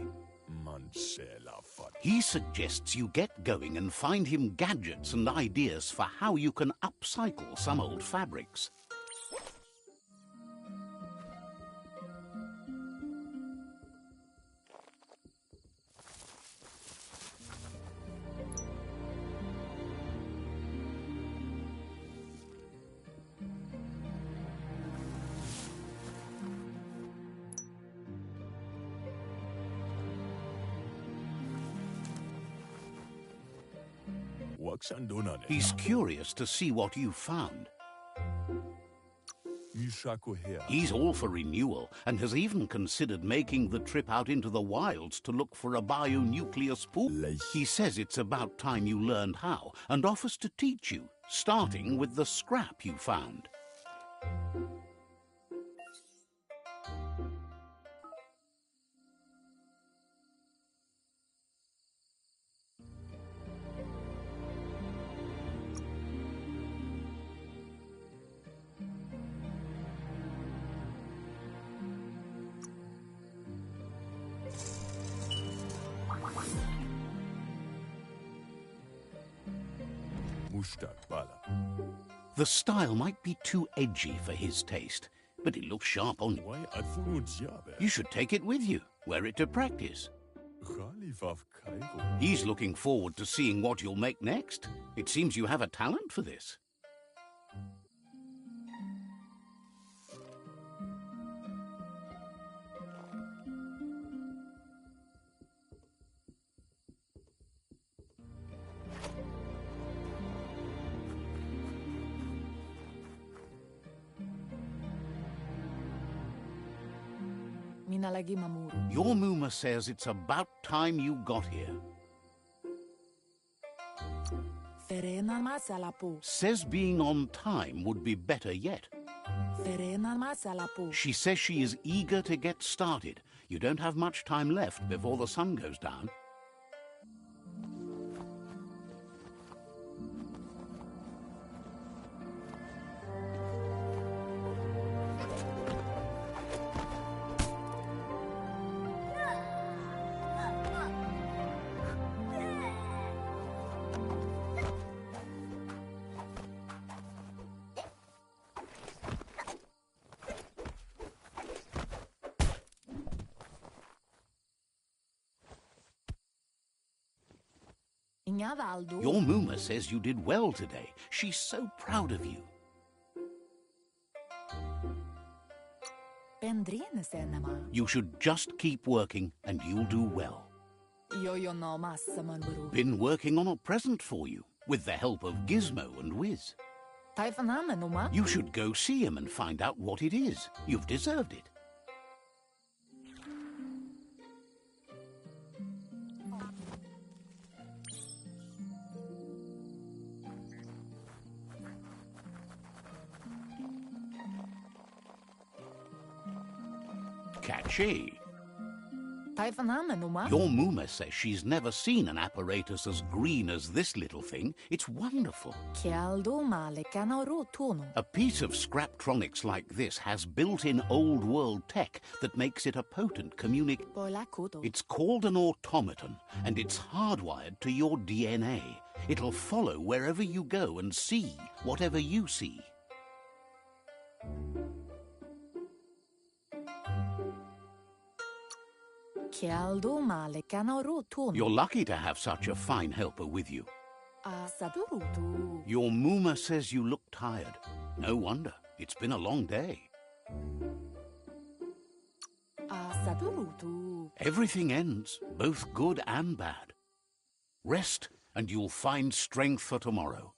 Speaker 1: He suggests you get going and find him gadgets and ideas for how you can upcycle some old fabrics. He's curious to see what you've found. He's all for renewal and has even considered making the trip out into the wilds to look for a bionuclear spool. He says it's about time you learned how and offers to teach you, starting with the scrap you found. The style might be too edgy for his taste, but it looks sharp on you. You should take it with you, wear it to practice. He's looking forward to seeing what you'll make next. It seems you have a talent for this.
Speaker 6: Minä lagi mamuru.
Speaker 1: Your Muma says it's about time you got here.
Speaker 6: Ferena masalapu.
Speaker 1: Says being on time would be better yet.
Speaker 6: Ferena masalapu.
Speaker 1: She says she is eager to get started. You don't have much time left before the sun goes down.
Speaker 6: Ingavaldo.
Speaker 1: Your Muma says you did well today. She's so proud of you.
Speaker 6: Pendrine senema.
Speaker 1: You should just keep working and you'll do well.
Speaker 6: Yo no massa manburu.
Speaker 1: Been working on a present for you, with the help of Gizmo and Wiz.
Speaker 6: Taifaname numa.
Speaker 1: You should go see him and find out what it is. You've deserved it. Catchy.
Speaker 6: Taifaname numa.
Speaker 1: Your Muma says she's never seen an apparatus as green as this little thing. It's wonderful.
Speaker 6: Kialdo male canoro tono.
Speaker 1: A piece of Scraptronics like this has built-in old-world tech that makes it a potent
Speaker 6: Polakuto.
Speaker 1: It's called an automaton, and it's hardwired to your DNA. It'll follow wherever you go and see whatever you see.
Speaker 6: Kialdo male canoro tono.
Speaker 1: You're lucky to have such a fine helper with you.
Speaker 6: Asadurutu.
Speaker 1: Your Muma says you look tired. No wonder. It's been a long day.
Speaker 6: Asadurutu.
Speaker 1: Everything ends, both good and bad. Rest, and you'll find strength for tomorrow.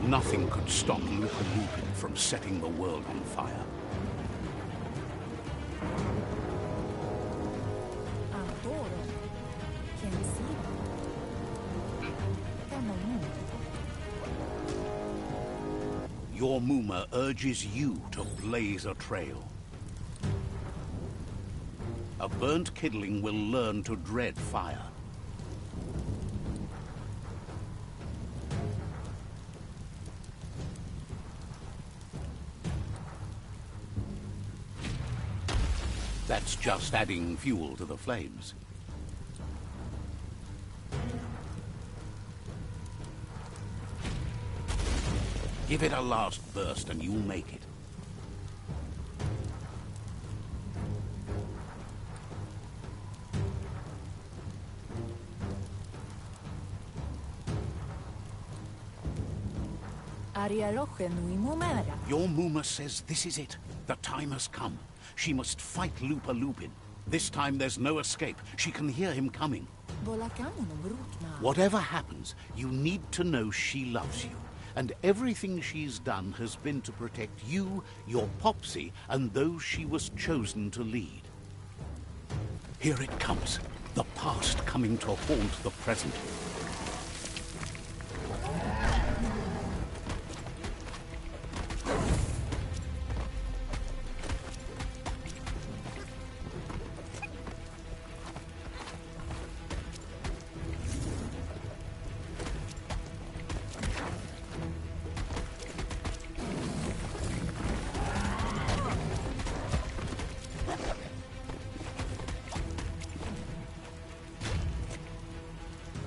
Speaker 1: Nothing could stop Lupin from setting the world on fire.
Speaker 6: Antoro. Kensi. Kanomu.
Speaker 1: Your Muma urges you to blaze a trail. A burnt kidling will learn to dread fire. That's just adding fuel to the flames. Give it a last burst and you'll make it. Your Muma says this is it. The time has come. She must fight Lupin. This time there's no escape. She can hear him coming. Whatever happens, you need to know she loves you. And everything she's done has been to protect you, your Popsy, and those she was chosen to lead. Here it comes. The past coming to haunt the present.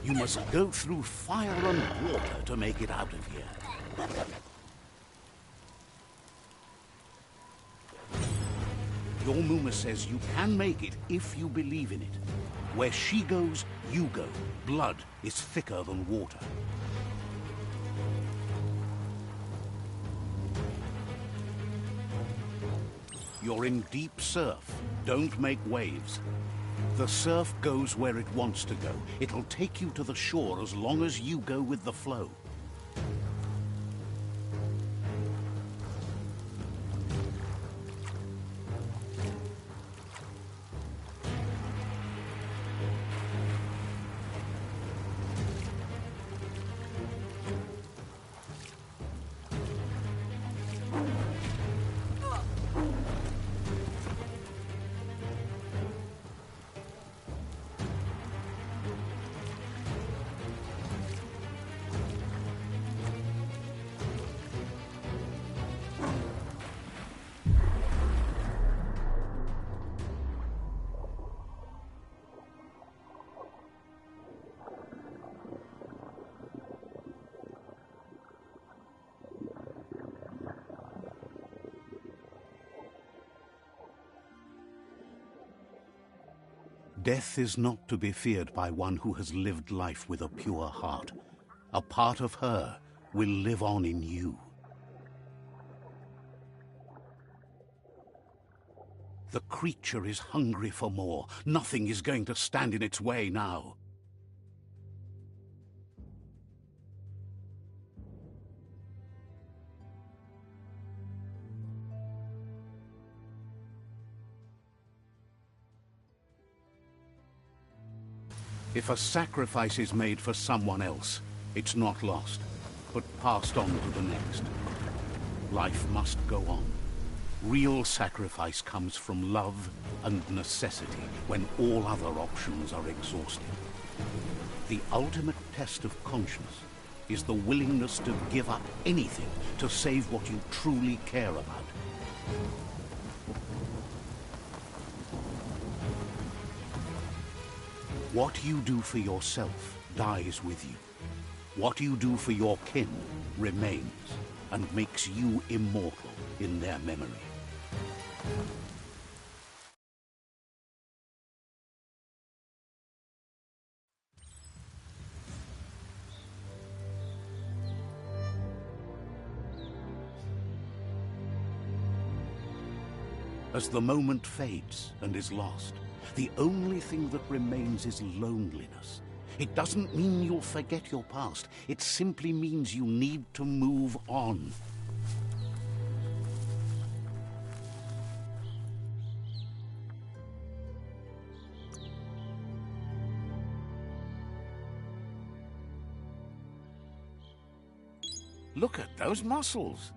Speaker 1: You must go through fire and water to make it out of here. Your Muma says you can make it if you believe in it. Where she goes, you go. Blood is thicker than water. You're in deep surf. Don't make waves. The surf goes where it wants to go. It'll take you to the shore as long as you go with the flow. Death is not to be feared by one who has lived life with a pure heart. A part of her will live on in you. The creature is hungry for more. Nothing is going to stand in its way now. If a sacrifice is made for someone else, it's not lost, but passed on to the next. Life must go on. Real sacrifice comes from love and necessity when all other options are exhausted. The ultimate test of conscience is the willingness to give up anything to save what you truly care about. What you do for yourself dies with you. What you do for your kin remains and makes you immortal in their memory. As the moment fades and is lost, the only thing that remains is loneliness. It doesn't mean you'll forget your past. It simply means you need to move on. Look at those muscles.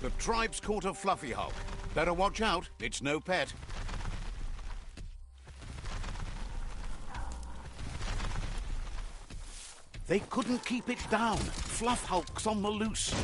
Speaker 1: The tribe's caught a fluffy hulk. Better watch out, it's no pet. They couldn't keep it down. Fluff hulk's on the loose.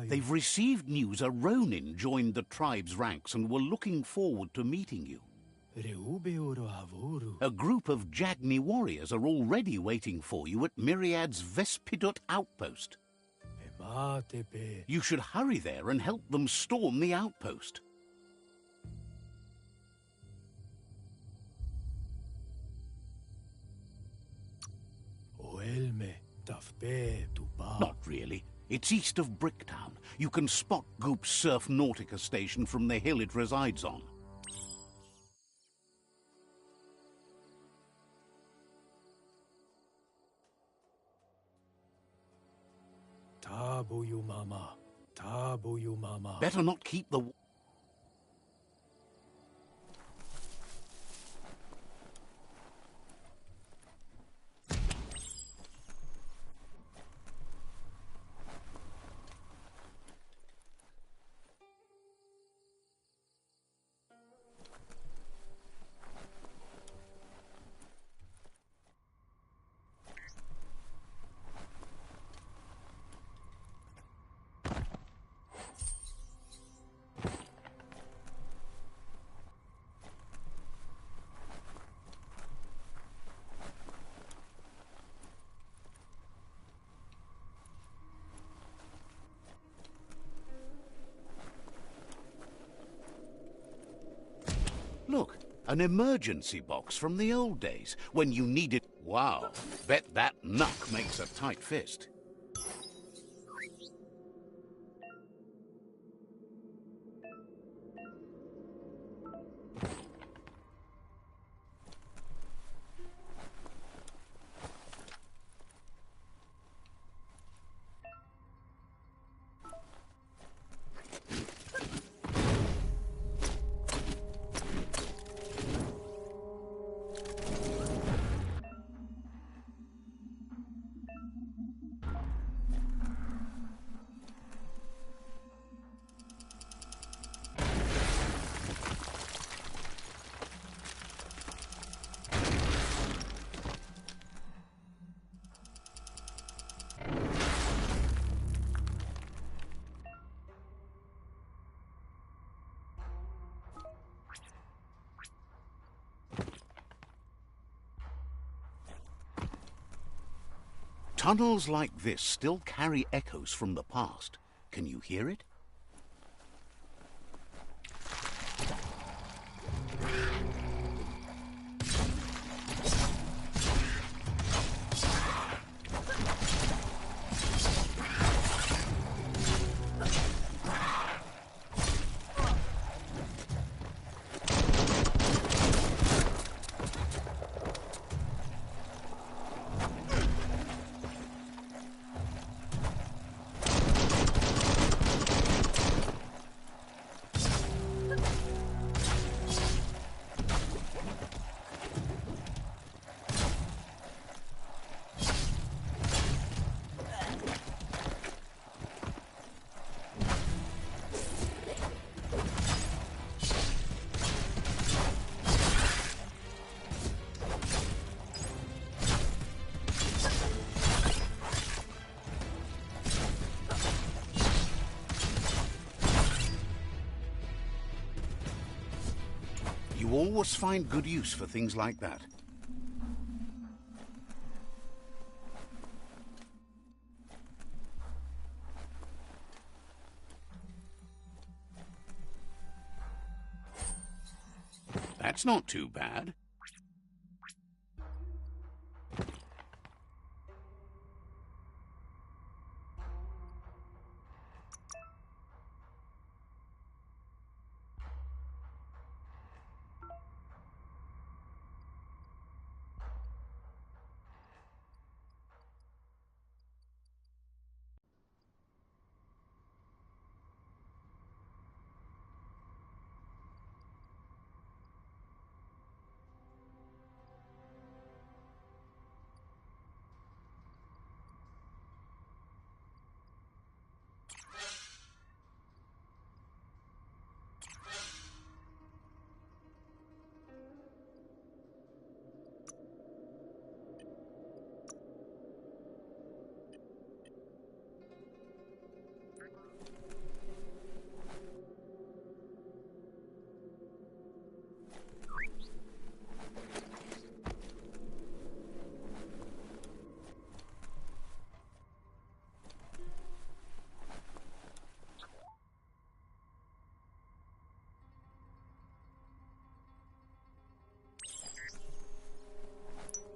Speaker 1: They've received news a Ronin joined the tribe's ranks and were looking forward to meeting you. A group of Jagni warriors are already waiting for you at Myriad's Vespidut outpost. You should hurry there and help them storm the outpost. Not really. It's east of Bricktown. You can spot Goop's Surf Nautica station from the hill it resides on. Better not keep the... Look, an emergency box from the old days, when you needed... Wow, bet that knuck makes a tight fist. Tunnels like this still carry echoes from the past. Can you hear it? You always find good use for things like that. That's not too bad.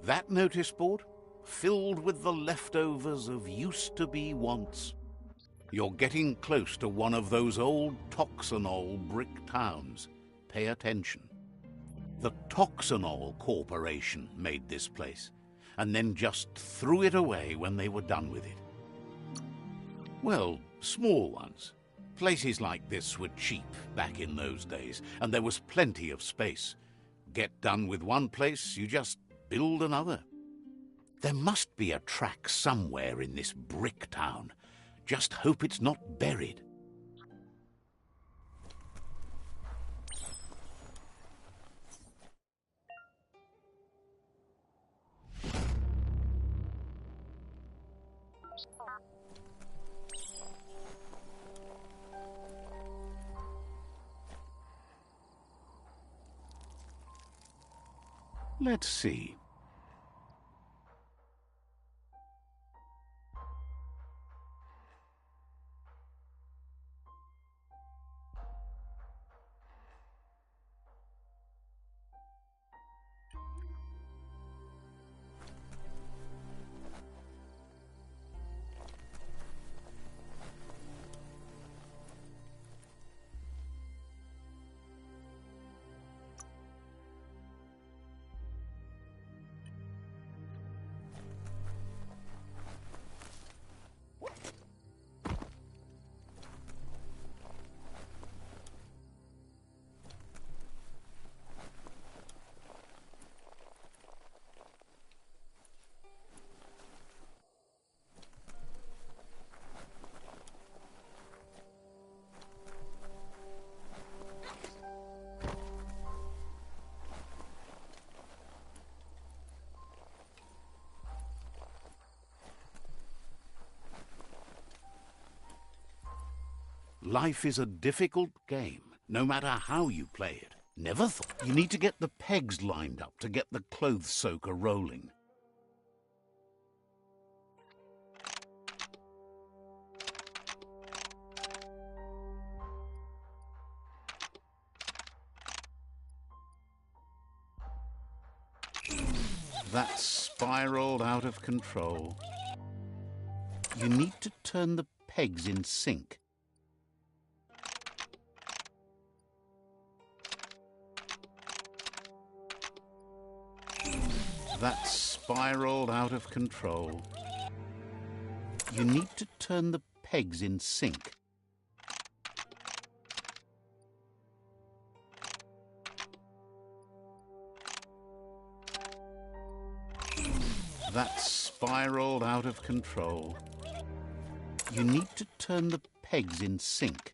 Speaker 1: That notice board? Filled with the leftovers of used-to-be wants. You're getting close to one of those old Toxanol brick towns. Pay attention. The Toxanol Corporation made this place, and then just threw it away when they were done with it. Well, small ones. Places like this were cheap back in those days, and there was plenty of space. Get done with one place, you just build another. There must be a track somewhere in this brick town. Just hope it's not buried. Let's see. Life is a difficult game, no matter how you play it. Never thought. You need to get the pegs lined up to get the clothes soaker rolling. That's spiraled out of control. You need to turn the pegs in sync. That's spiraled out of control. You need to turn the pegs in sync. That's spiraled out of control. You need to turn the pegs in sync.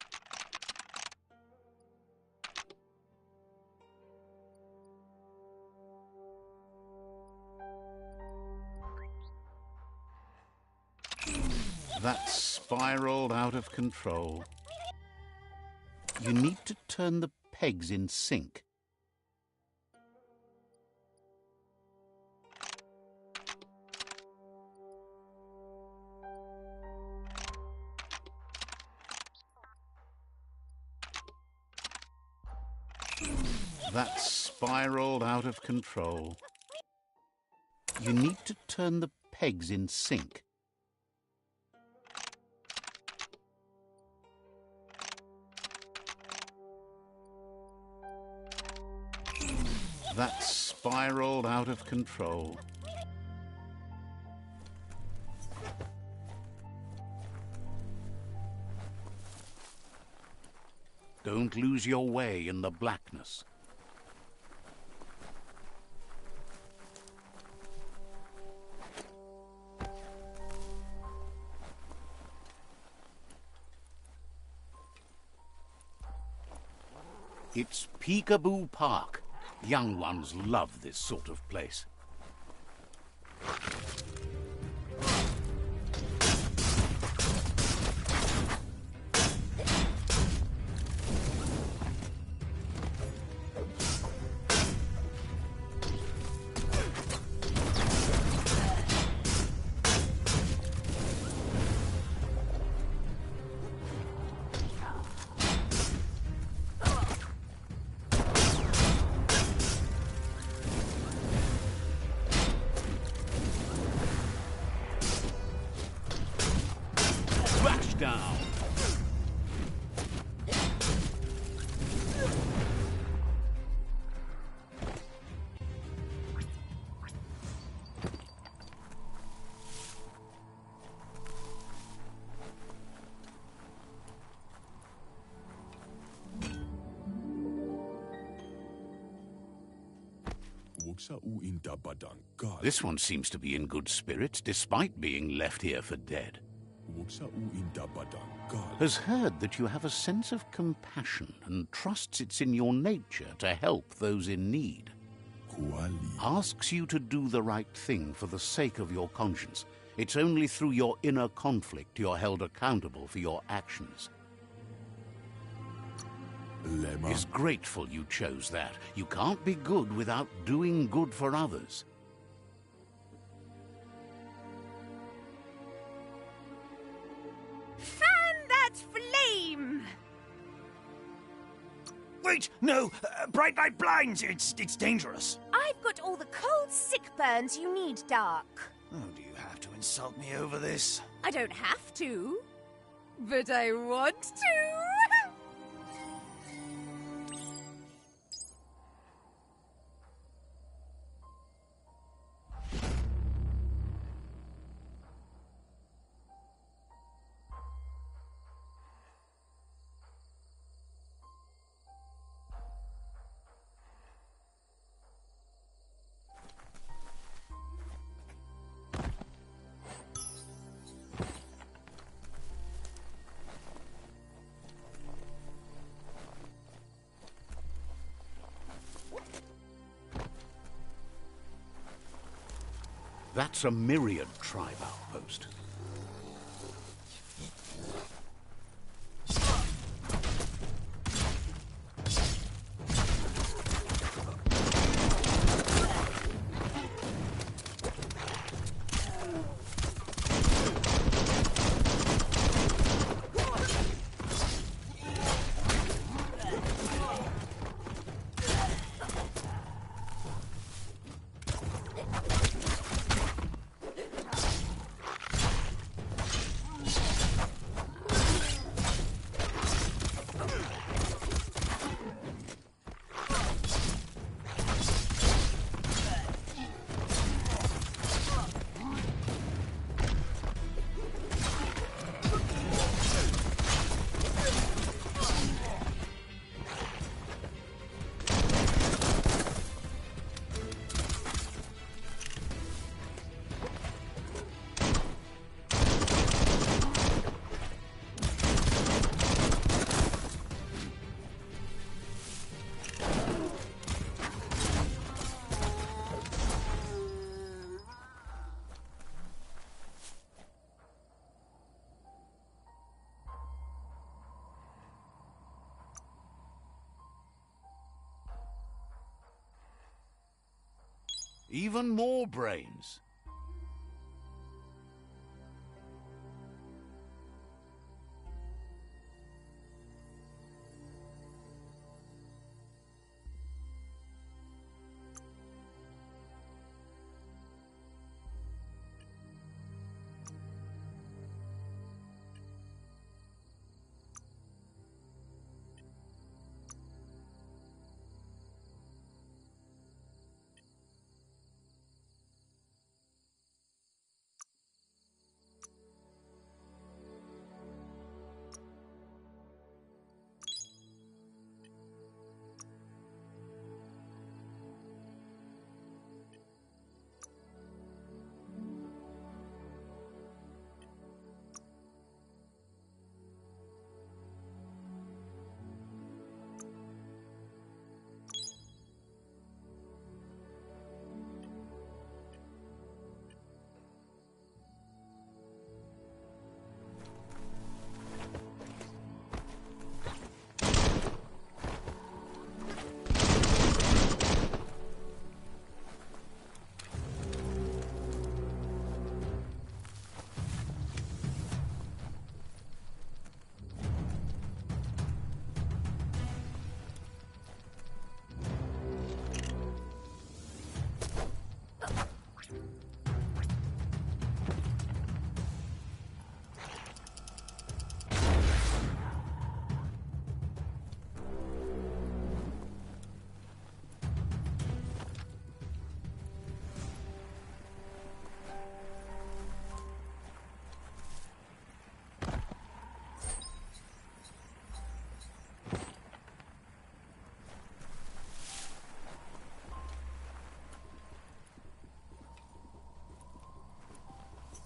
Speaker 1: That's spiraled out of control. You need to turn the pegs in sync. That's spiraled out of control. You need to turn the pegs in sync. That's spiraled out of control. Don't lose your way in the blackness. It's Peekaboo Park. Young ones love this sort of place. Down. This one seems to be in good spirits, despite being left here for dead. Has heard that you have a sense of compassion and trusts it's in your nature to help those in need. Asks you to do the right thing for the sake of your conscience. It's only through your inner conflict you're held accountable for your actions. Is grateful you chose that. You can't be good without doing good for others.
Speaker 2: Fan that flame!
Speaker 3: Wait, no! Bright light blinds! It's dangerous!
Speaker 2: I've got all the cold sick burns you need, Dark.
Speaker 3: Oh, do you have to insult me over this?
Speaker 2: I don't have to, but I want to.
Speaker 1: That's a myriad tribe outpost. Even more brains.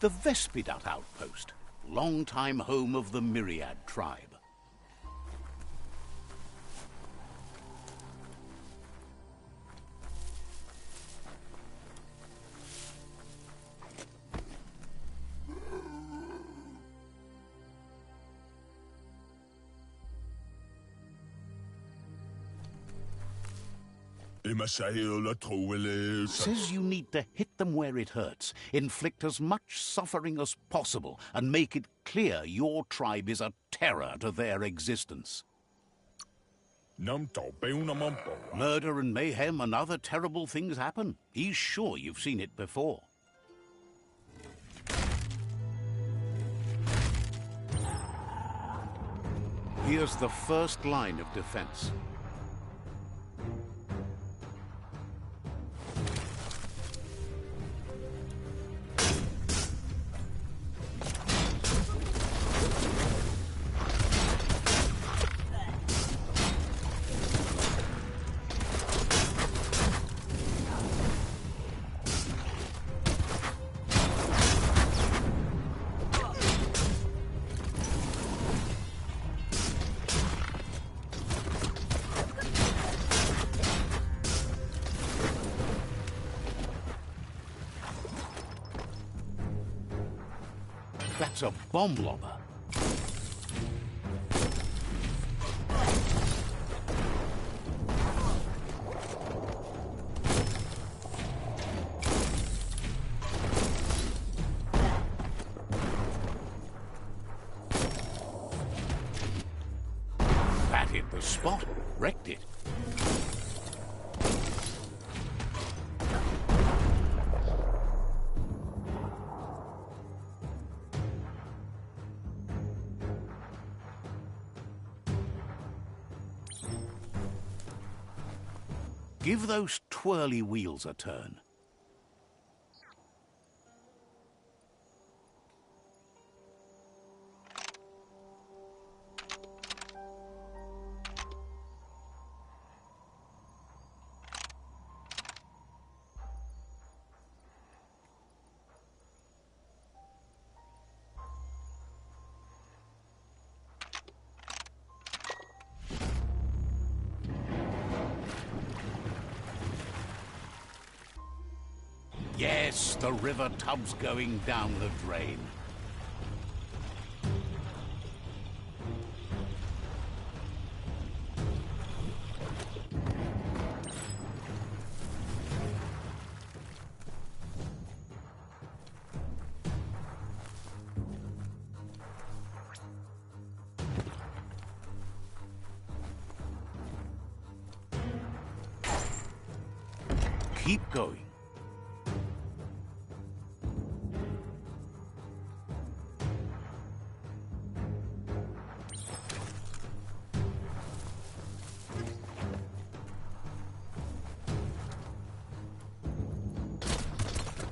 Speaker 1: The Vespidat outpost, long-time home of the Myriad tribe. Says you need to hit them where it hurts, inflict as much suffering as possible, and make it clear your tribe is a terror to their existence. Murder and mayhem and other terrible things happen. He's sure you've seen it before. Here's the first line of defense. That's a bomb lobber. That hit the spot, wrecked it. Give those twirly wheels a turn. Yes, the river tub's going down the drain. Keep going.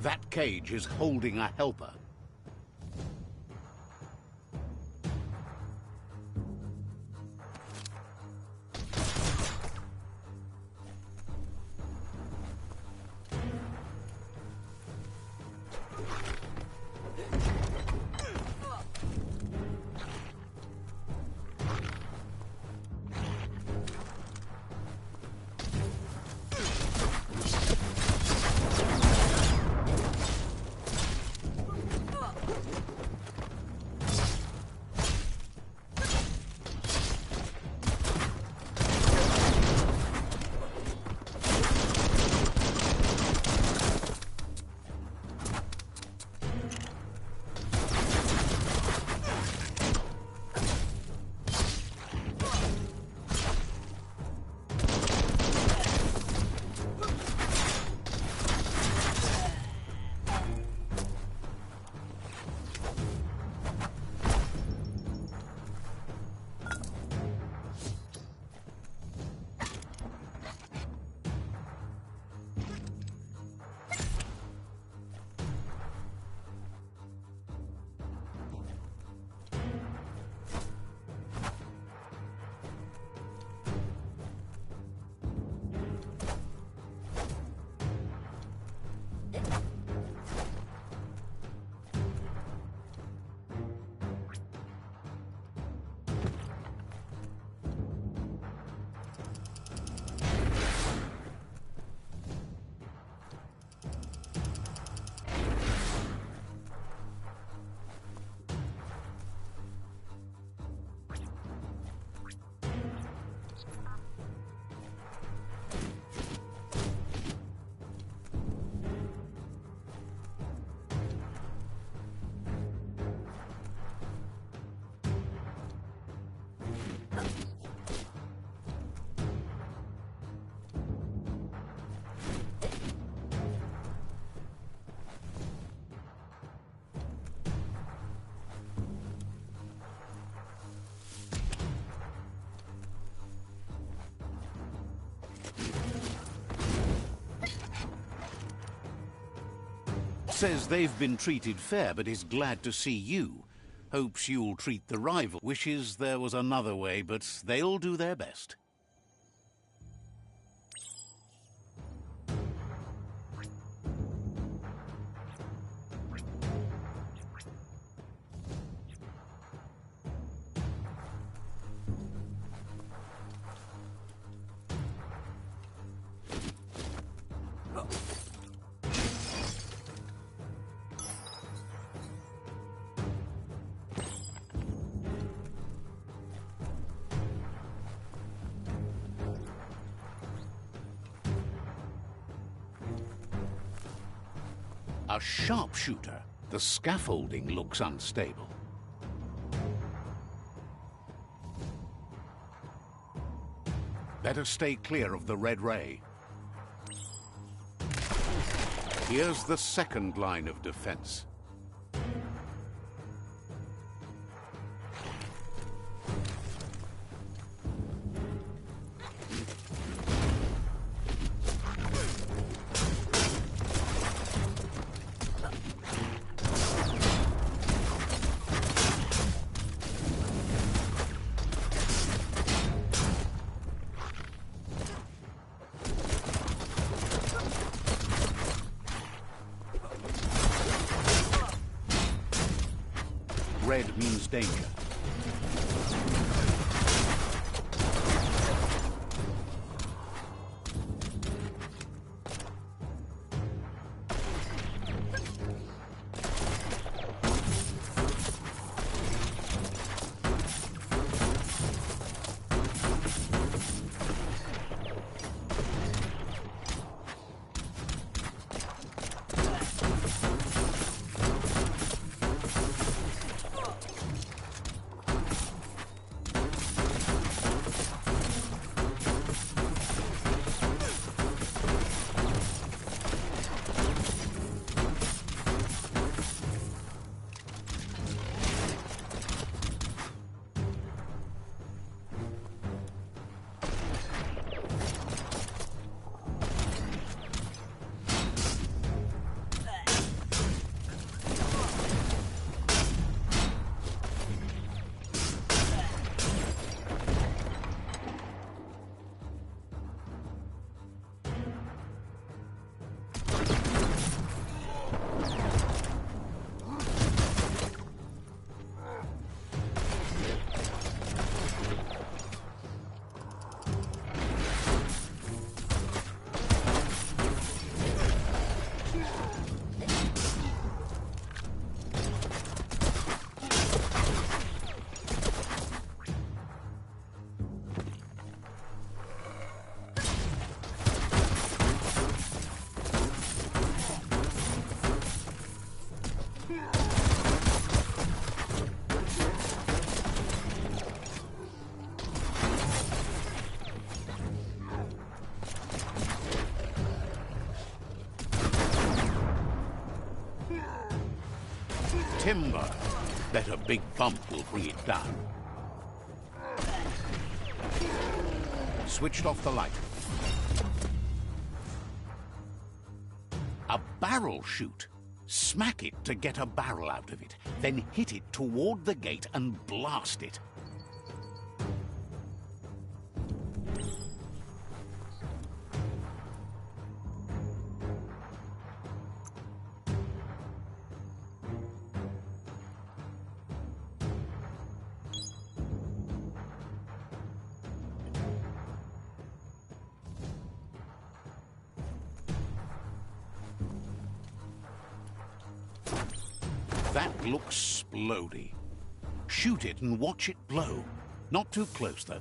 Speaker 1: That cage is holding a helper. Says they've been treated fair, but is glad to see you. Hopes you'll treat the rival. Wishes there was another way, but they'll do their best. A sharpshooter. The scaffolding looks unstable. Better stay clear of the red ray. Here's the second line of defense. Red means danger. Timber. Bet a big bump will bring it down. Switched off the light. A barrel shoot. Smack it to get a barrel out of it. Then hit it toward the gate and blast it. That looks splody. Shoot it and watch it blow. Not too close, though.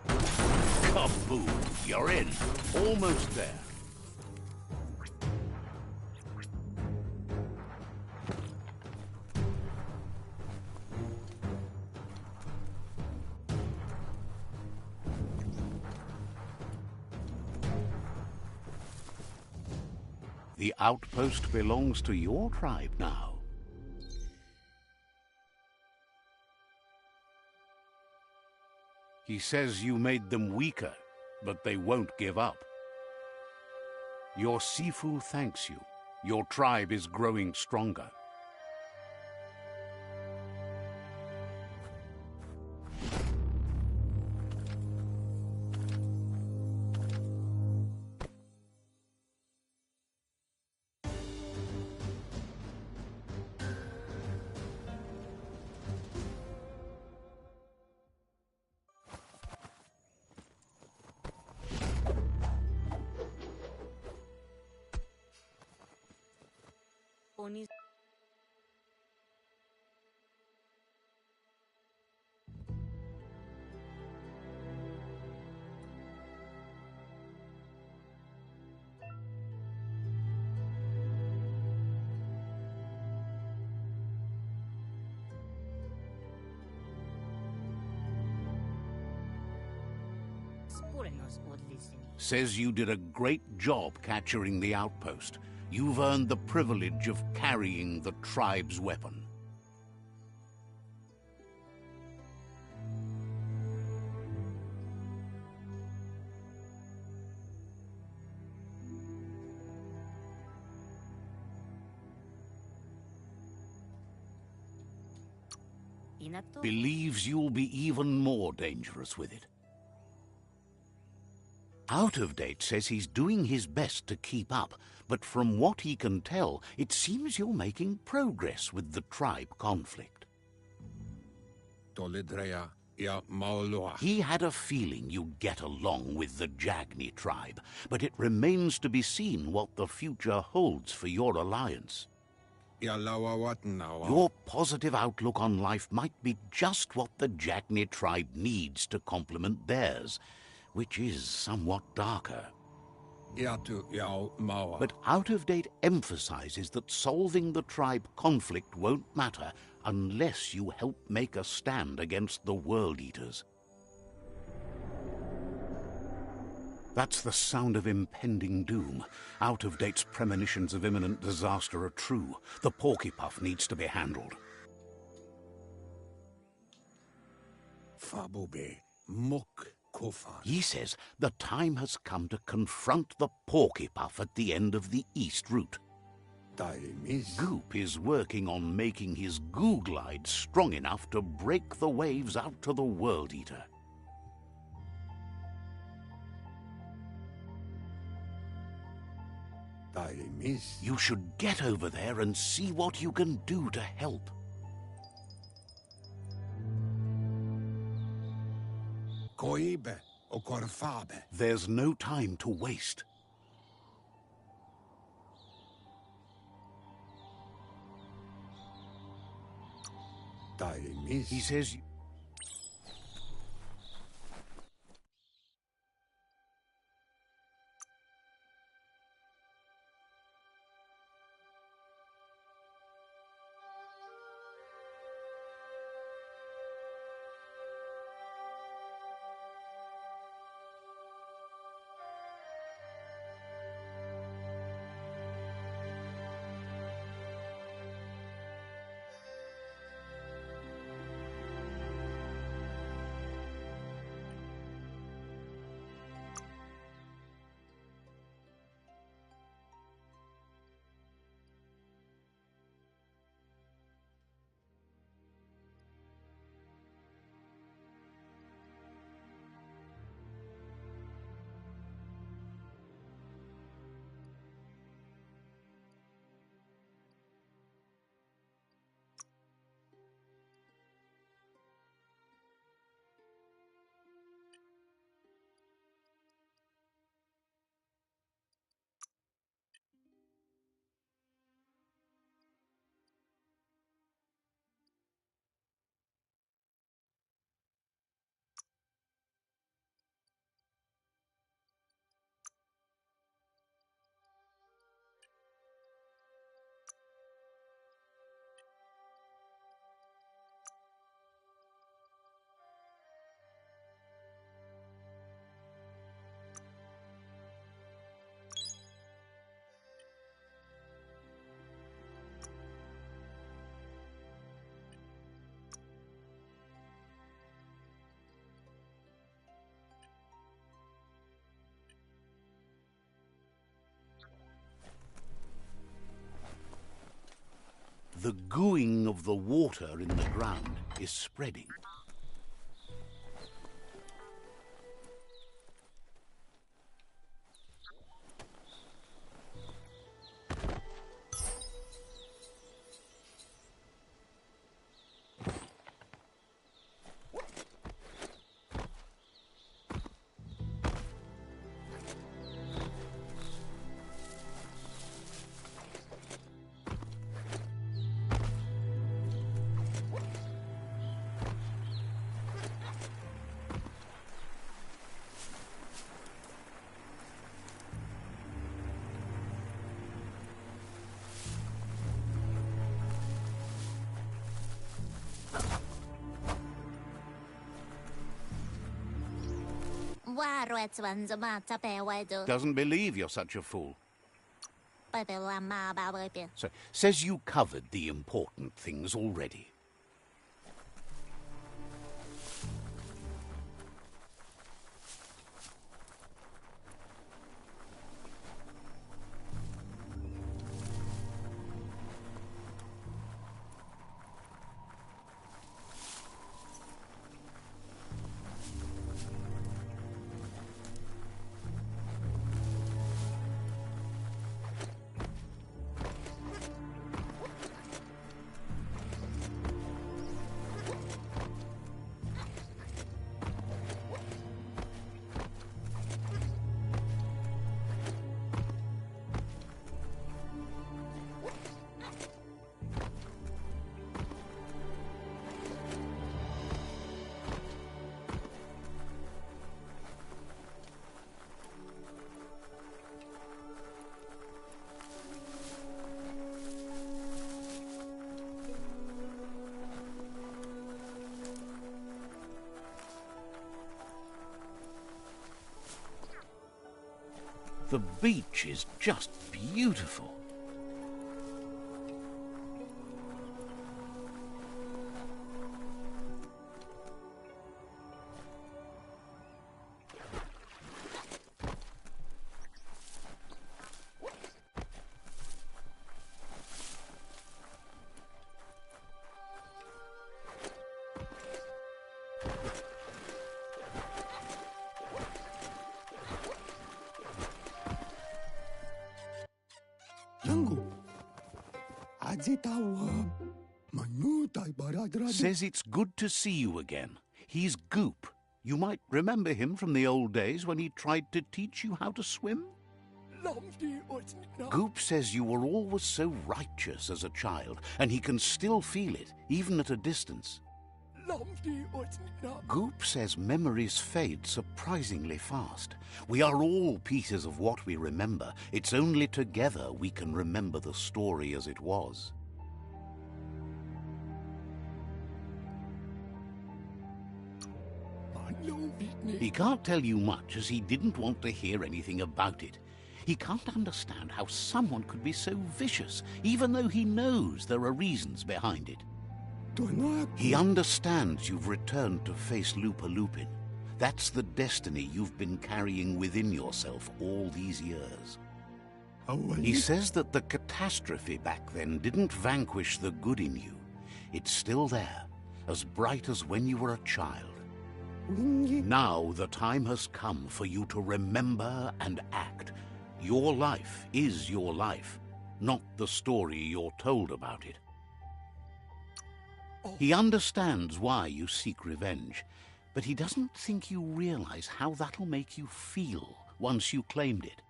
Speaker 1: Kaboom! You're in. Almost there. The outpost belongs to your tribe now. He says you made them weaker, but they won't give up. Your Sifu thanks you. Your tribe is growing stronger.
Speaker 5: Oni Sporenos odlisin.
Speaker 1: Says you did a great job capturing the outpost. You've earned the privilege of carrying the tribe's weapon.
Speaker 5: Inato.
Speaker 1: Believes you'll be even more dangerous with it. Out of Date says he's doing his best to keep up, but from what he can tell, it seems you're making progress with the tribe conflict.
Speaker 4: Toledrea ia Maoloa.
Speaker 1: He had a feeling you'd get along with the Jagni tribe, but it remains to be seen what the future holds for your alliance.
Speaker 4: Ia Lawawat Nawa.
Speaker 1: Your positive outlook on life might be just what the Jagni tribe needs to complement theirs, which is somewhat darker.
Speaker 4: Iatu Iao Mawa.
Speaker 1: But Out of Date emphasizes that solving the tribe conflict won't matter unless you help make a stand against the World Eaters. That's the sound of impending doom. Out of Date's premonitions of imminent disaster are true. The Porkypuff needs to be handled.
Speaker 4: Fabobe Muk Kofan.
Speaker 1: He says the time has come to confront the Porkypuff at the end of the East Route.
Speaker 4: Daimis.
Speaker 1: Goop is working on making his goo glide strong enough to break the waves out to the World Eater.
Speaker 4: Daimis.
Speaker 1: You should get over there and see what you can do to help.
Speaker 4: Koibe o Korfabe.
Speaker 1: There's no time to waste.
Speaker 4: Daimis.
Speaker 1: He says... The gooing of the water in the ground is spreading. Doesn't believe you're such a fool. So, says you covered the important things already. The beach is just beautiful. Says it's good to see you again. He's Goop. You might remember him from the old days when he tried to teach you how to swim. Goop says you were always so righteous as a child, and he can still feel it, even at a distance. Goop says memories fade surprisingly fast. We are all pieces of what we remember. It's only together we can remember the story as it was. He can't tell you much, as he didn't want to hear anything about it. He can't understand how someone could be so vicious, even though he knows there are reasons behind it. He understands you've returned to face Lupa Lupin. That's the destiny you've been carrying within yourself all these years. He says that the catastrophe back then didn't vanquish the good in you. It's still there, as bright as when you were a child. Now the time has come for you to remember and act. Your life is your life, not the story you're told about it. He understands why you seek revenge, but he doesn't think you realize how that'll make you feel once you claimed it.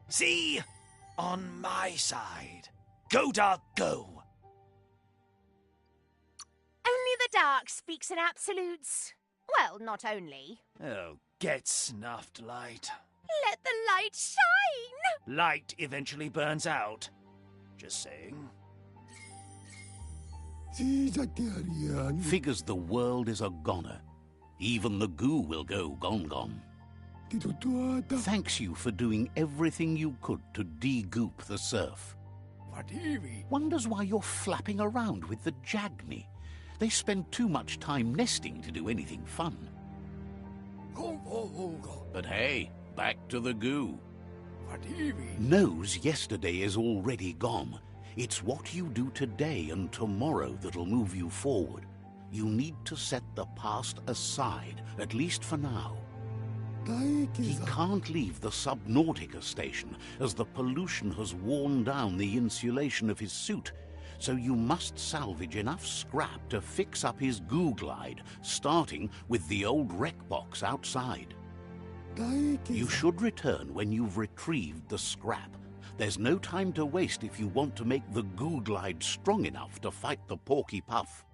Speaker 3: See? On my side. Go, Dark, go!
Speaker 2: Only the dark speaks in absolutes. Well, not only.
Speaker 3: Oh, get snuffed, Light.
Speaker 2: Let the light shine!
Speaker 3: Light eventually burns out. Just saying.
Speaker 1: Figures the world is a goner. Even the goo will go gone. Thanks you for doing everything you could to de-goop the surf. Wonders why you're flapping around with the Jagni. They spend too much time nesting to do anything fun. But hey, back to the goo. Knows yesterday is already gone. It's what you do today and tomorrow that'll move you forward. You need to set the past aside, at least for now. He can't leave the Subnautica station, as the pollution has worn down the insulation of his suit, so you must salvage enough scrap to fix up his goo glide, starting with the old wreck box outside. You should return when you've retrieved the scrap. There's no time to waste if you want to make the goo glide strong enough to fight the Porky Puff.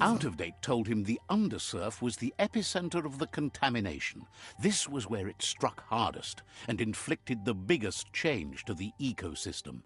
Speaker 1: Out of Date told him the undersurf was the epicenter of the contamination. This was where it struck hardest and inflicted the biggest change to the ecosystem.